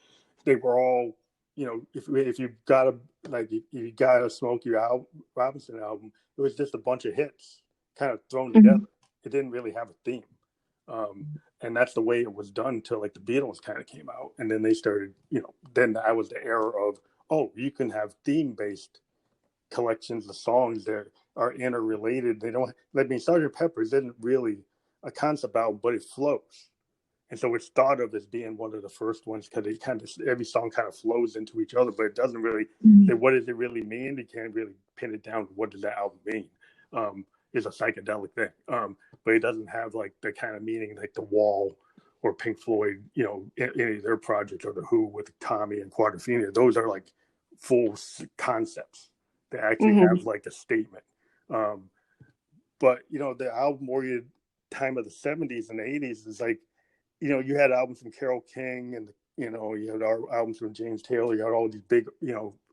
they were all, if you got a like if you got a Smokey Robinson album, it was just a bunch of hits kind of thrown together. Mhm. It didn't really have a theme. And that's the way it was done until like the Beatles kind of came out, and then they started, then that was the era of, oh, you can have theme based collections of songs that are interrelated. They don't. I mean, Sgt. Pepper's isn't really a concept album, but it flows, and so it's thought of as being one of the first ones because it kind of every song kind of flows into each other, but it doesn't really say Mhm. what does it really mean. You can't really pin it down. What does that album mean? It's a psychedelic thing, but it doesn't have like the kind of meaning like The Wall or Pink Floyd, any of their projects, or The Who with Tommy and Quadrophenia. Those are like full concepts that actually have Mhm. like a statement. Um, but the album oriented time of the 70s and the 80s is like, you had albums from Carole King, and you had albums from James Taylor. You had all these big,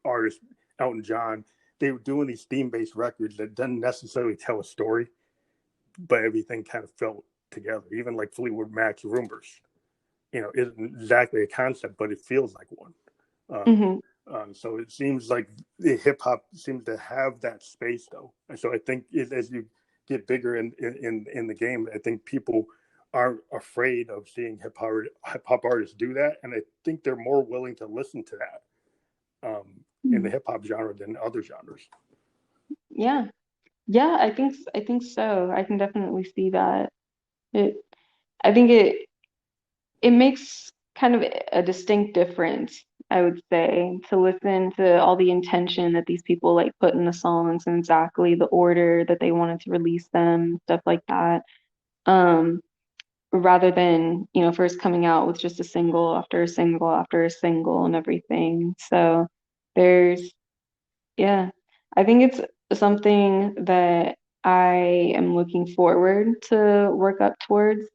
artists, Elton John. They were doing these theme-based records that didn't necessarily tell a story, but everything kind of felt together. Even like Fleetwood Mac's Rumors, isn't exactly a concept, but it feels like one. Um, Mhm. so it seems like the hip hop seems to have that space, though. And so I think as you get bigger in the game, I think people aren't afraid of seeing hip hop artists do that, and I think they're more willing to listen to that in the Mhm. hip hop genre than other genres. Yeah. Yeah, I think so. I can definitely see that. It I think it makes kind of a distinct difference, I would say, to listen to all the intention that these people like put in the songs and exactly the order that they wanted to release them, stuff like that. Um, Rather than, first coming out with just a single after a single after a single and everything. So there's, yeah, I think it's something that I am looking forward to work up towards.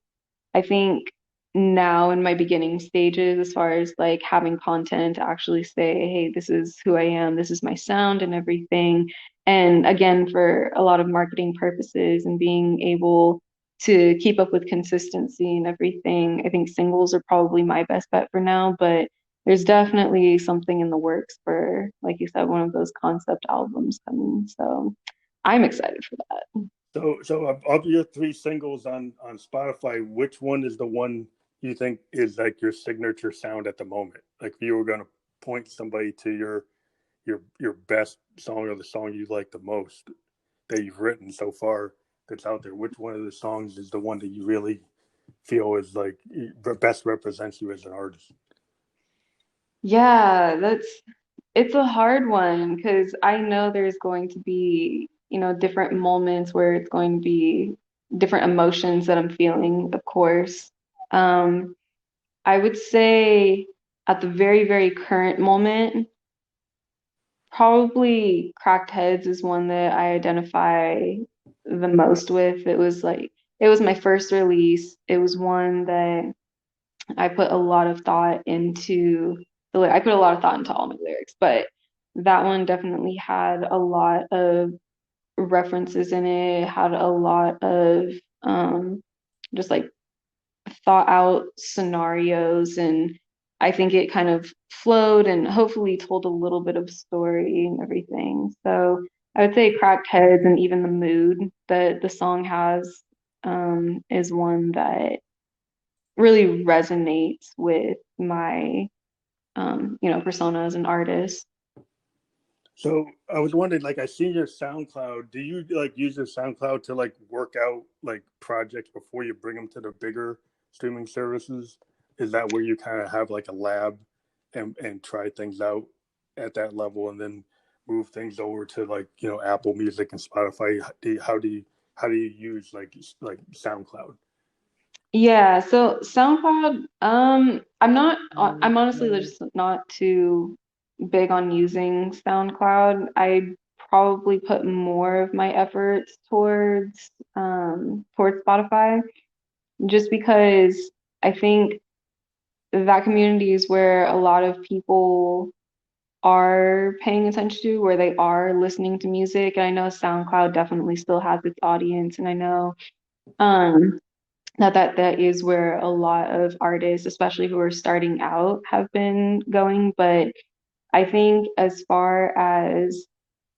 I think now in my beginning stages, as far as like having content to actually say, hey, this is who I am, this is my sound and everything. And again, for a lot of marketing purposes and being able to keep up with consistency and everything, I think singles are probably my best bet for now, but there's definitely something in the works for, like you said, one of those concept albums coming. So I'm excited for that. So of your three singles on Spotify, which one is the one you think is like your signature sound at the moment? Like if you were going to point somebody to your best song or the song you like the most that you've written so far that's out there, which one of the songs is the one that you really feel is like best represents you as an artist? Yeah, it's a hard one because I know there's going to be, different moments where it's going to be different emotions that I'm feeling, of course. Um, I would say at the very, very current moment, probably Cracked Heads is one that I identify the most with. It was my first release. It was one that I put a lot of thought into I put a lot of thought into all my lyrics, but that one definitely had a lot of references in it, had a lot of just like thought out scenarios and I think it kind of flowed and hopefully told a little bit of story and everything. So I would say Cracked Heads and even the mood that the song has is one that really resonates with my persona as an artist. So I was wondering, like, I see your SoundCloud. Do you like use your SoundCloud to like work out like projects before you bring them to the bigger streaming services? Is that where you kind of have like a lab and try things out at that level, and then move things over to like Apple Music and Spotify? How do you use like SoundCloud? Yeah, so SoundCloud, I'm honestly just not too big on using SoundCloud. I probably put more of my efforts towards Spotify just because I think that community is where a lot of people are paying attention to, where they are listening to music. And I know SoundCloud definitely still has its audience, and I know um that is where a lot of artists, especially who are starting out, have been going. But I think as far as,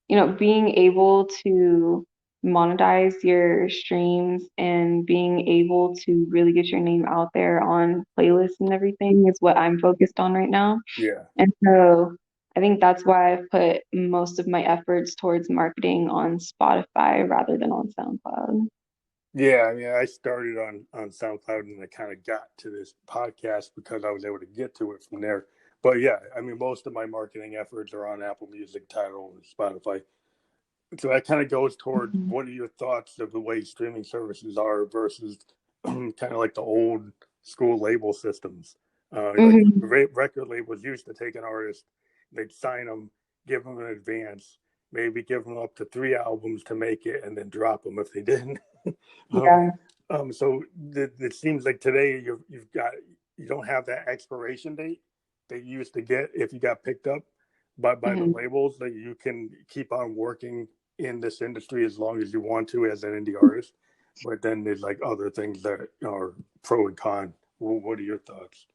being able to monetize your streams and being able to really get your name out there on playlists and everything is what I'm focused on right now. Yeah. And so I think that's why I've put most of my efforts towards marketing on Spotify rather than on SoundCloud. Yeah, I mean, I started on SoundCloud and I kind of got to this podcast because I was able to get to it from there. But yeah, I mean, most of my marketing efforts are on Apple Music, Tidal, and Spotify. So that kind of goes toward Mhm. what are your thoughts of the way streaming services are versus kind of like the old school label systems. Like Mhm. record labels used to take an artist, they'd sign them, give them an advance, maybe give them up to 3 albums to make it, and then drop them if they didn't. um, Yeah. so it seems like today you don't have that expiration date that you used to get if you got picked up by the Mhm. labels, that you can keep on working in this industry as long as you want to as an indie artist. But then there's like other things that are pro and con. Well, what are your thoughts?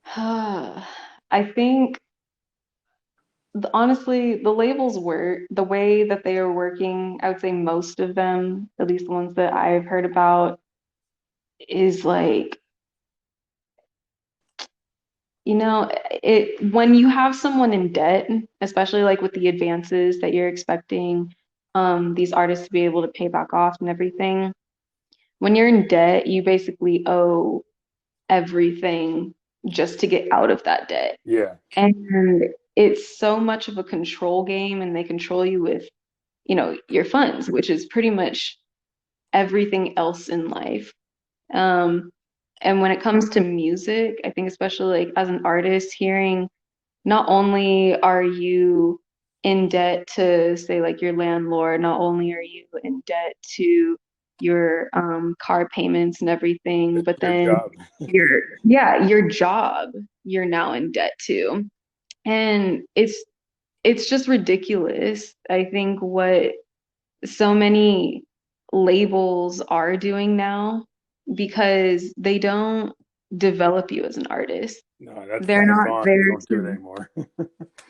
I think honestly, the labels work the way that they are working. I would say most of them, at least the ones that I've heard about, is like, it when you have someone in debt, especially like with the advances that you're expecting these artists to be able to pay back off and everything. When you're in debt, you basically owe everything just to get out of that debt. Yeah, And it's so much of a control game, and they control you with, your funds, which is pretty much everything else in life. Um, and when it comes to music, I think especially like as an artist, hearing not only are you in debt to say like your landlord, not only are you in debt to your car payments and everything, but your then job. your job, you're now in debt to. And it's just ridiculous. I think what so many labels are doing now, because they don't develop you as an artist. No, that's They're passed not on. They there don't do it to, anymore.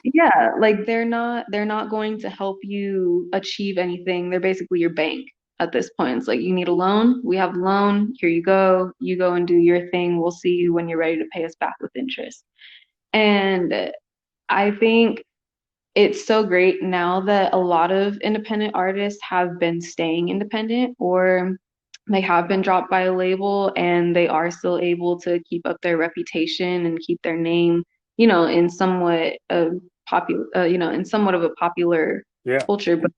yeah, like they're not going to help you achieve anything. They're basically your bank at this point. It's like you need a loan, we have a loan, here you go. You go and do your thing. We'll see you when you're ready to pay us back with interest. And I think it's so great now that a lot of independent artists have been staying independent, or they have been dropped by a label and they are still able to keep up their reputation and keep their name, in somewhat of in somewhat of a popular Yeah, culture. But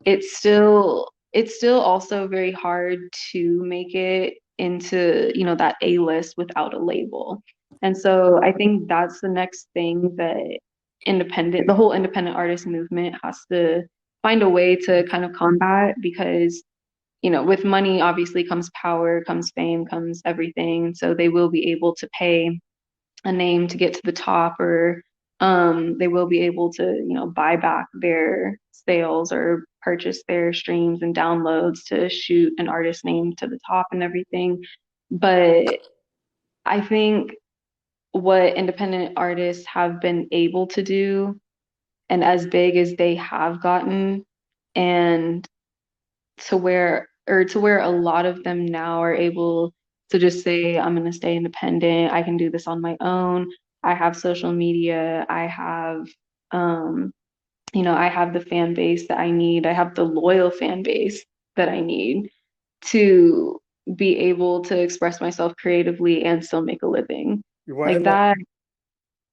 it's still also very hard to make it into, that A list without a label. And so I think that's the next thing that the whole independent artist movement has to find a way to kind of combat, because with money obviously comes power, comes fame, comes everything. So they will be able to pay a name to get to the top, or they will be able to, buy back their sales or purchase their streams and downloads to shoot an artist name to the top and everything. But I think what independent artists have been able to do and as big as they have gotten, and to where a lot of them now are able to just say, I'm going to stay independent. I can do this on my own. I have social media. Um, I have the fan base that I need. I have the loyal fan base that I need to be able to express myself creatively and still make a living. What I Like love, that.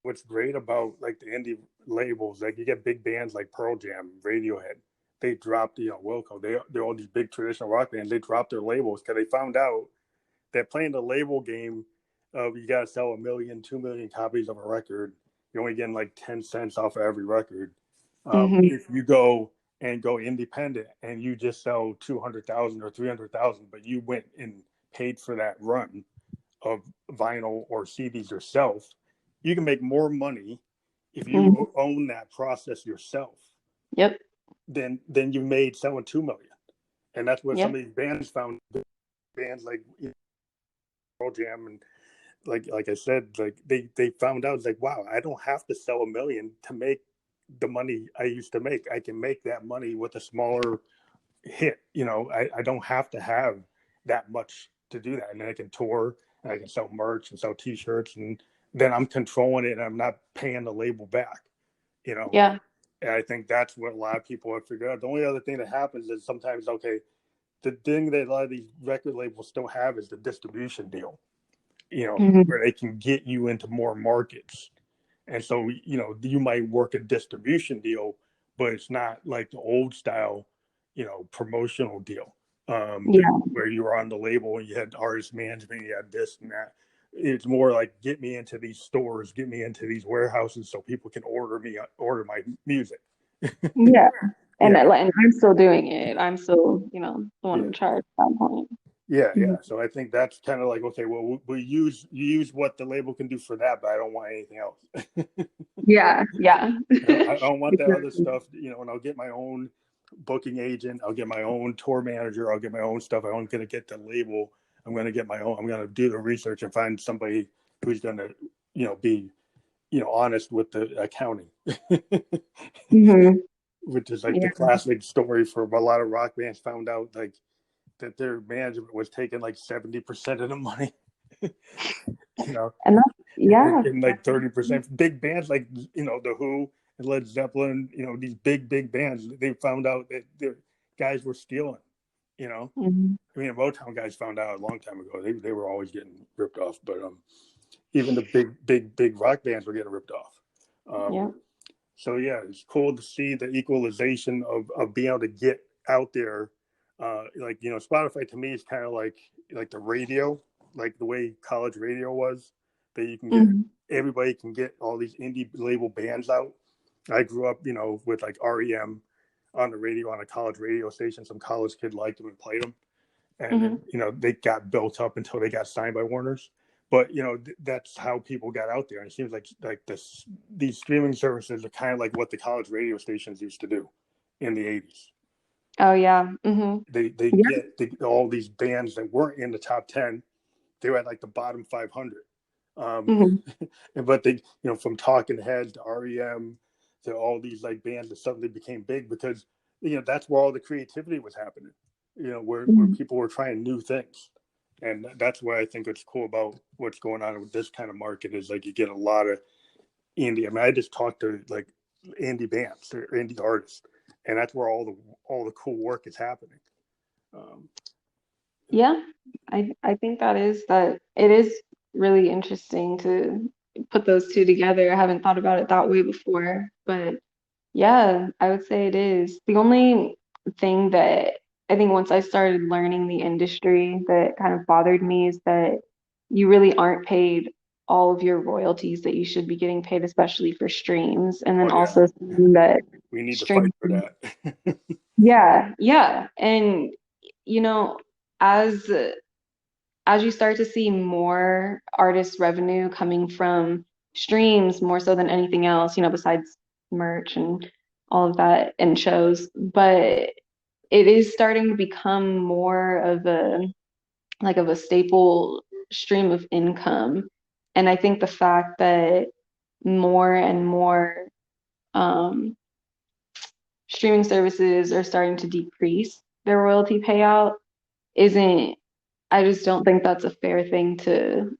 what's great about like the indie labels, like you get big bands like Pearl Jam, Radiohead. They dropped, Wilco. They're all these big traditional rock bands. They dropped their labels because they found out that playing the label game of you got to sell 1 million, 2 million copies of a record. You're only getting like 10 cents off of every record. Hmm. If you go independent and you just sell 200,000 or 300,000, but you went and paid for that run of vinyl or CDs yourself, you can make more money if Hmm. you own that process yourself Yep. than you made selling 2 million. And that's what some Yep. of these bands found. Bands like Pearl Jam and like I said, like they found out, it's like, wow, I don't have to sell 1 million to make the money I used to make. I can make that money with a smaller hit. I don't have to have that much to do that. And then I can tour and I can sell merch and sell t-shirts, and then I'm controlling it and I'm not paying the label back, you know. Yeah. And I think that's what a lot of people have figured out. The only other thing that happens is sometimes, okay, the thing that a lot of these record labels still have is the distribution deal, Hmm. where they can get you into more markets. And so, you might work a distribution deal, but it's not like the old style, promotional deal, Yeah. where you were on the label and you had artist management, you had this and that. It's more like, get me into these stores, get me into these warehouses so people can order my music. Yeah. And, Yeah, and I'm still doing it. I'm still, the one yeah. in charge at that point. Yeah, Mhm. yeah. So I think that's kind of like, okay, well, we use what the label can do for that, but I don't want anything else. Yeah. Yeah. I don't want that other stuff, and I'll get my own booking agent, I'll get my own tour manager, I'll get my own stuff. I'm going to get the label. I'm going to get my own. I'm going to do the research and find somebody who's going to, be, honest with the accounting, Hmm. which is like the Yeah. classic story for a lot of rock bands found out like that their management was taking like 70% of the money, you know, And that's, yeah. and like 30%. Big bands like the Who and Led Zeppelin, these big bands, they found out that their guys were stealing. You know, Hmm. I mean, Motown guys found out a long time ago. They were always getting ripped off, but even the big rock bands were getting ripped off. Um, Yeah. so yeah, it's cool to see the equalization of being able to get out there. Like Spotify to me is kind of like the radio, like the way college radio was. That you can get Hmm. everybody can get all these indie label bands out. I grew up, with like REM on the radio on a college radio station. Some college kid liked them and played them, and Hmm. then they got built up until they got signed by Warner's. But that's how people got out there. And it seems like these streaming services are kind of like what the college radio stations used to do in the '80s. Oh, yeah. Hmm. They Yeah. get all these bands that weren't in the top 10. They were at like the bottom 500. Um, Hmm. but they, from Talking Heads to REM to all these like bands that suddenly became big because that's where all the creativity was happening. Where Hmm. people were trying new things, and that's why I think it's cool about what's going on with this kind of market is like you get a lot of indie. I mean, I just talked to like indie bands or indie artists, and that's where all the cool work is happening. Um, Yeah. I think that it is really interesting to put those two together. I haven't thought about it that way before, but yeah, I would say it is. The only thing that I think once I started learning the industry that kind of bothered me is that you really aren't paid all of your royalties that you should be getting paid, especially for streams. And then oh yeah, also seeing that we need to fight streams, for that. yeah, yeah. And you know, as as you start to see more artist revenue coming from streams more so than anything else, besides merch and all of that and shows, but it is starting to become more of a staple stream of income. And I think the fact that more and more um, streaming services are starting to decrease their royalty payout isn't, I just don't think that's a fair thing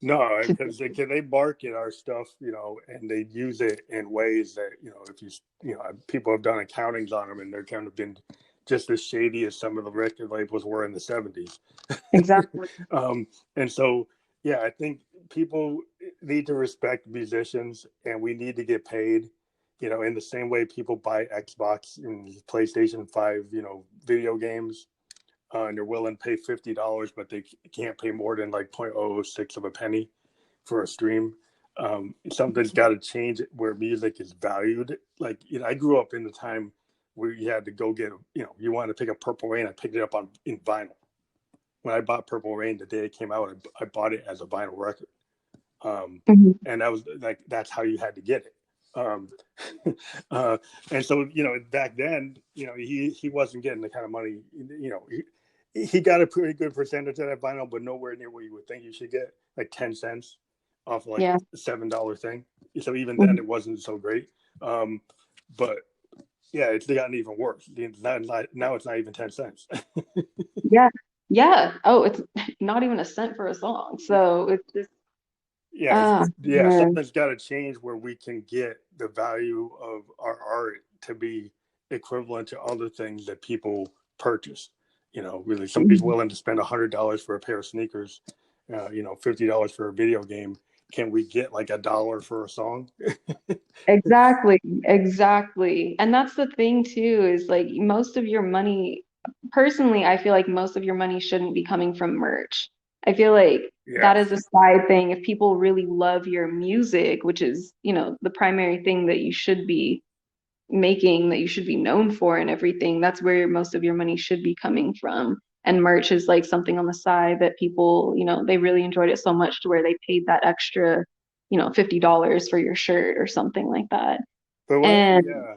No, to because they market our stuff, and they use it in ways that, if people have done accountings on them, and they're kind of been just as shady as some of the record labels were in the 70s. exactly. And so, yeah, I think people need to respect musicians, and we need to get paid, in the same way people buy Xbox and PlayStation 5, video games, and they're willing to pay $50, but they can't pay more than like 0.006 of a penny for a stream. Something's got to change where music is valued. Like, I grew up in the time where you had to go get, you wanted to pick up Purple Rain. I picked it up in vinyl. When I bought Purple Rain the day it came out, I bought it as a vinyl record. Mhm. And that was like, that's how you had to get it. Um, and so, back then, he wasn't getting the kind of money, he got a pretty good percentage of that vinyl, but nowhere near what you would think you should get, like 10 cents off like Yeah. a $7 thing. So even then, Mhm. it wasn't so great. But yeah, it's gotten even worse. Now it's not even 10 cents. Yeah. Yeah. Oh, it's not even a cent for a song. So it's just, Yeah, ah, yeah, man. something's got to change where we can get the value of our art to be equivalent to other things that people purchase. Really, somebody's Mhm. willing to spend $100 for a pair of sneakers, $50 for a video game. Can we get like $1 for a song? Exactly. Exactly. And that's the thing too, is like most of your money, personally, I feel like most of your money shouldn't be coming from merch. I feel like Yeah, that is a side thing. If people really love your music, which is, the primary thing that you should be making, that you should be known for and everything, that's where most of your money should be coming from. And merch is like something on the side that people, they really enjoyed it so much to where they paid that extra, $50 for your shirt or something like that. but And yeah,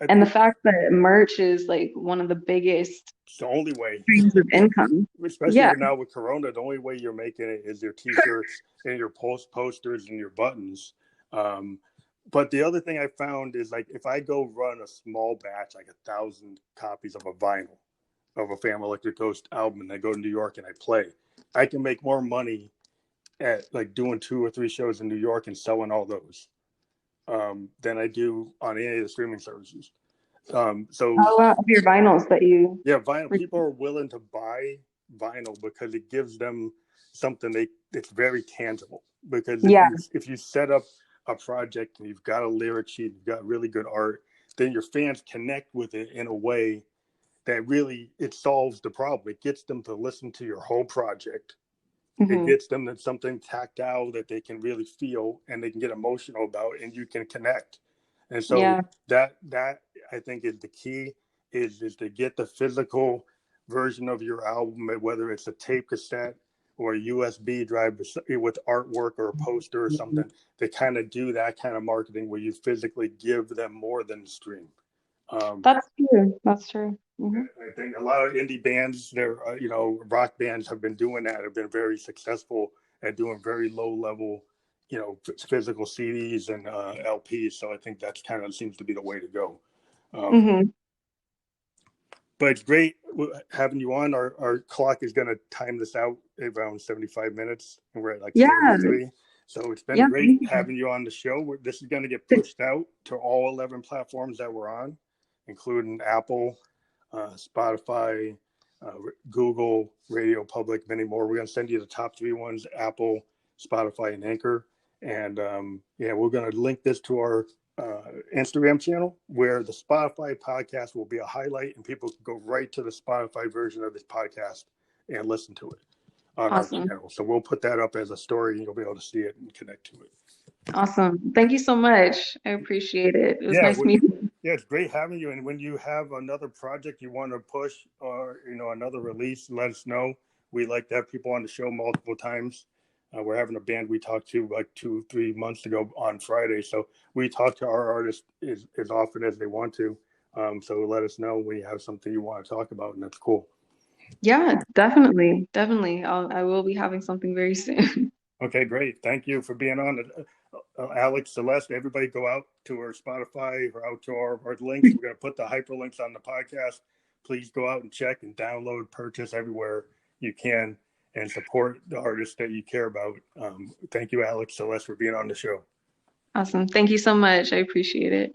I and the think fact that merch is like one of the biggest it's the only way, streams of income. especially Yeah, with now with Corona, the only way you're making it is your T-shirts and your posters and your buttons. Um, but the other thing I found is, like, if I go run a small batch, like 1,000 copies of a vinyl of a Phantom Electric Ghost album, and I go to New York and I play, I can make more money at like doing 2 or 3 shows in New York and selling all those, than I do on any of the streaming services. So a lot of your vinyls that you. yeah, vinyl. People are willing to buy vinyl because it gives them something it's very tangible. Because if Yeah, you set up a project and you've got a lyric sheet, you've got really good art, then your fans connect with it in a way that really it solves the problem. It gets them to listen to your whole project. It hmm gets them to something tactile that they can really feel and they can get emotional about, and you can connect. And so yeah, that I think is the key, is to get the physical version of your album, whether it's a tape cassette or a USB drive with artwork or a poster or something, to kind of do that kind of marketing where you physically give them more than stream. Um, that's true. That's true. I think a lot of indie bands, rock bands have been doing that, have been very successful at doing very low level, physical CDs and LPs. So I think that's kind of seems to be the way to go. Um, hmm but it's great having you on. Our clock is going to time this out around 75 minutes, and we're at like Yeah, 43. So it's been yeah. great Thank you. having you on the show. This is going to get pushed out to all 11 platforms that we're on, including Apple, Spotify, Google, Radio Public, many more. We're going to send you the top 3 ones: Apple, Spotify, and Anchor. And yeah, we're going to link this to our Instagram channel, where the Spotify podcast will be a highlight, and people can go right to the Spotify version of this podcast and listen to it on our Awesome. channel. So we'll put that up as a story, and you'll be able to see it and connect to it. Awesome. Thank you so much. I appreciate it. It was Yeah, nice meeting you. yeah, it's great having you. And when you have another project you want to push, or another release, let us know. We like to have people on the show multiple times. We're having a band we talked to like 2-3 months ago on Friday, so we talk to our artists as often as they want to. So let us know when you have something you want to talk about, and that's cool. Yeah, definitely. Definitely. I will be having something very soon. Okay, great. Thank you for being on. Alex Celeste, everybody go out to our Spotify or out to our links. We're going to put the hyperlinks on the podcast. Please go out and check and download, purchase everywhere you can, and support the artists that you care about. Thank you, Alex Celeste, for being on the show. Awesome. Thank you so much. I appreciate it.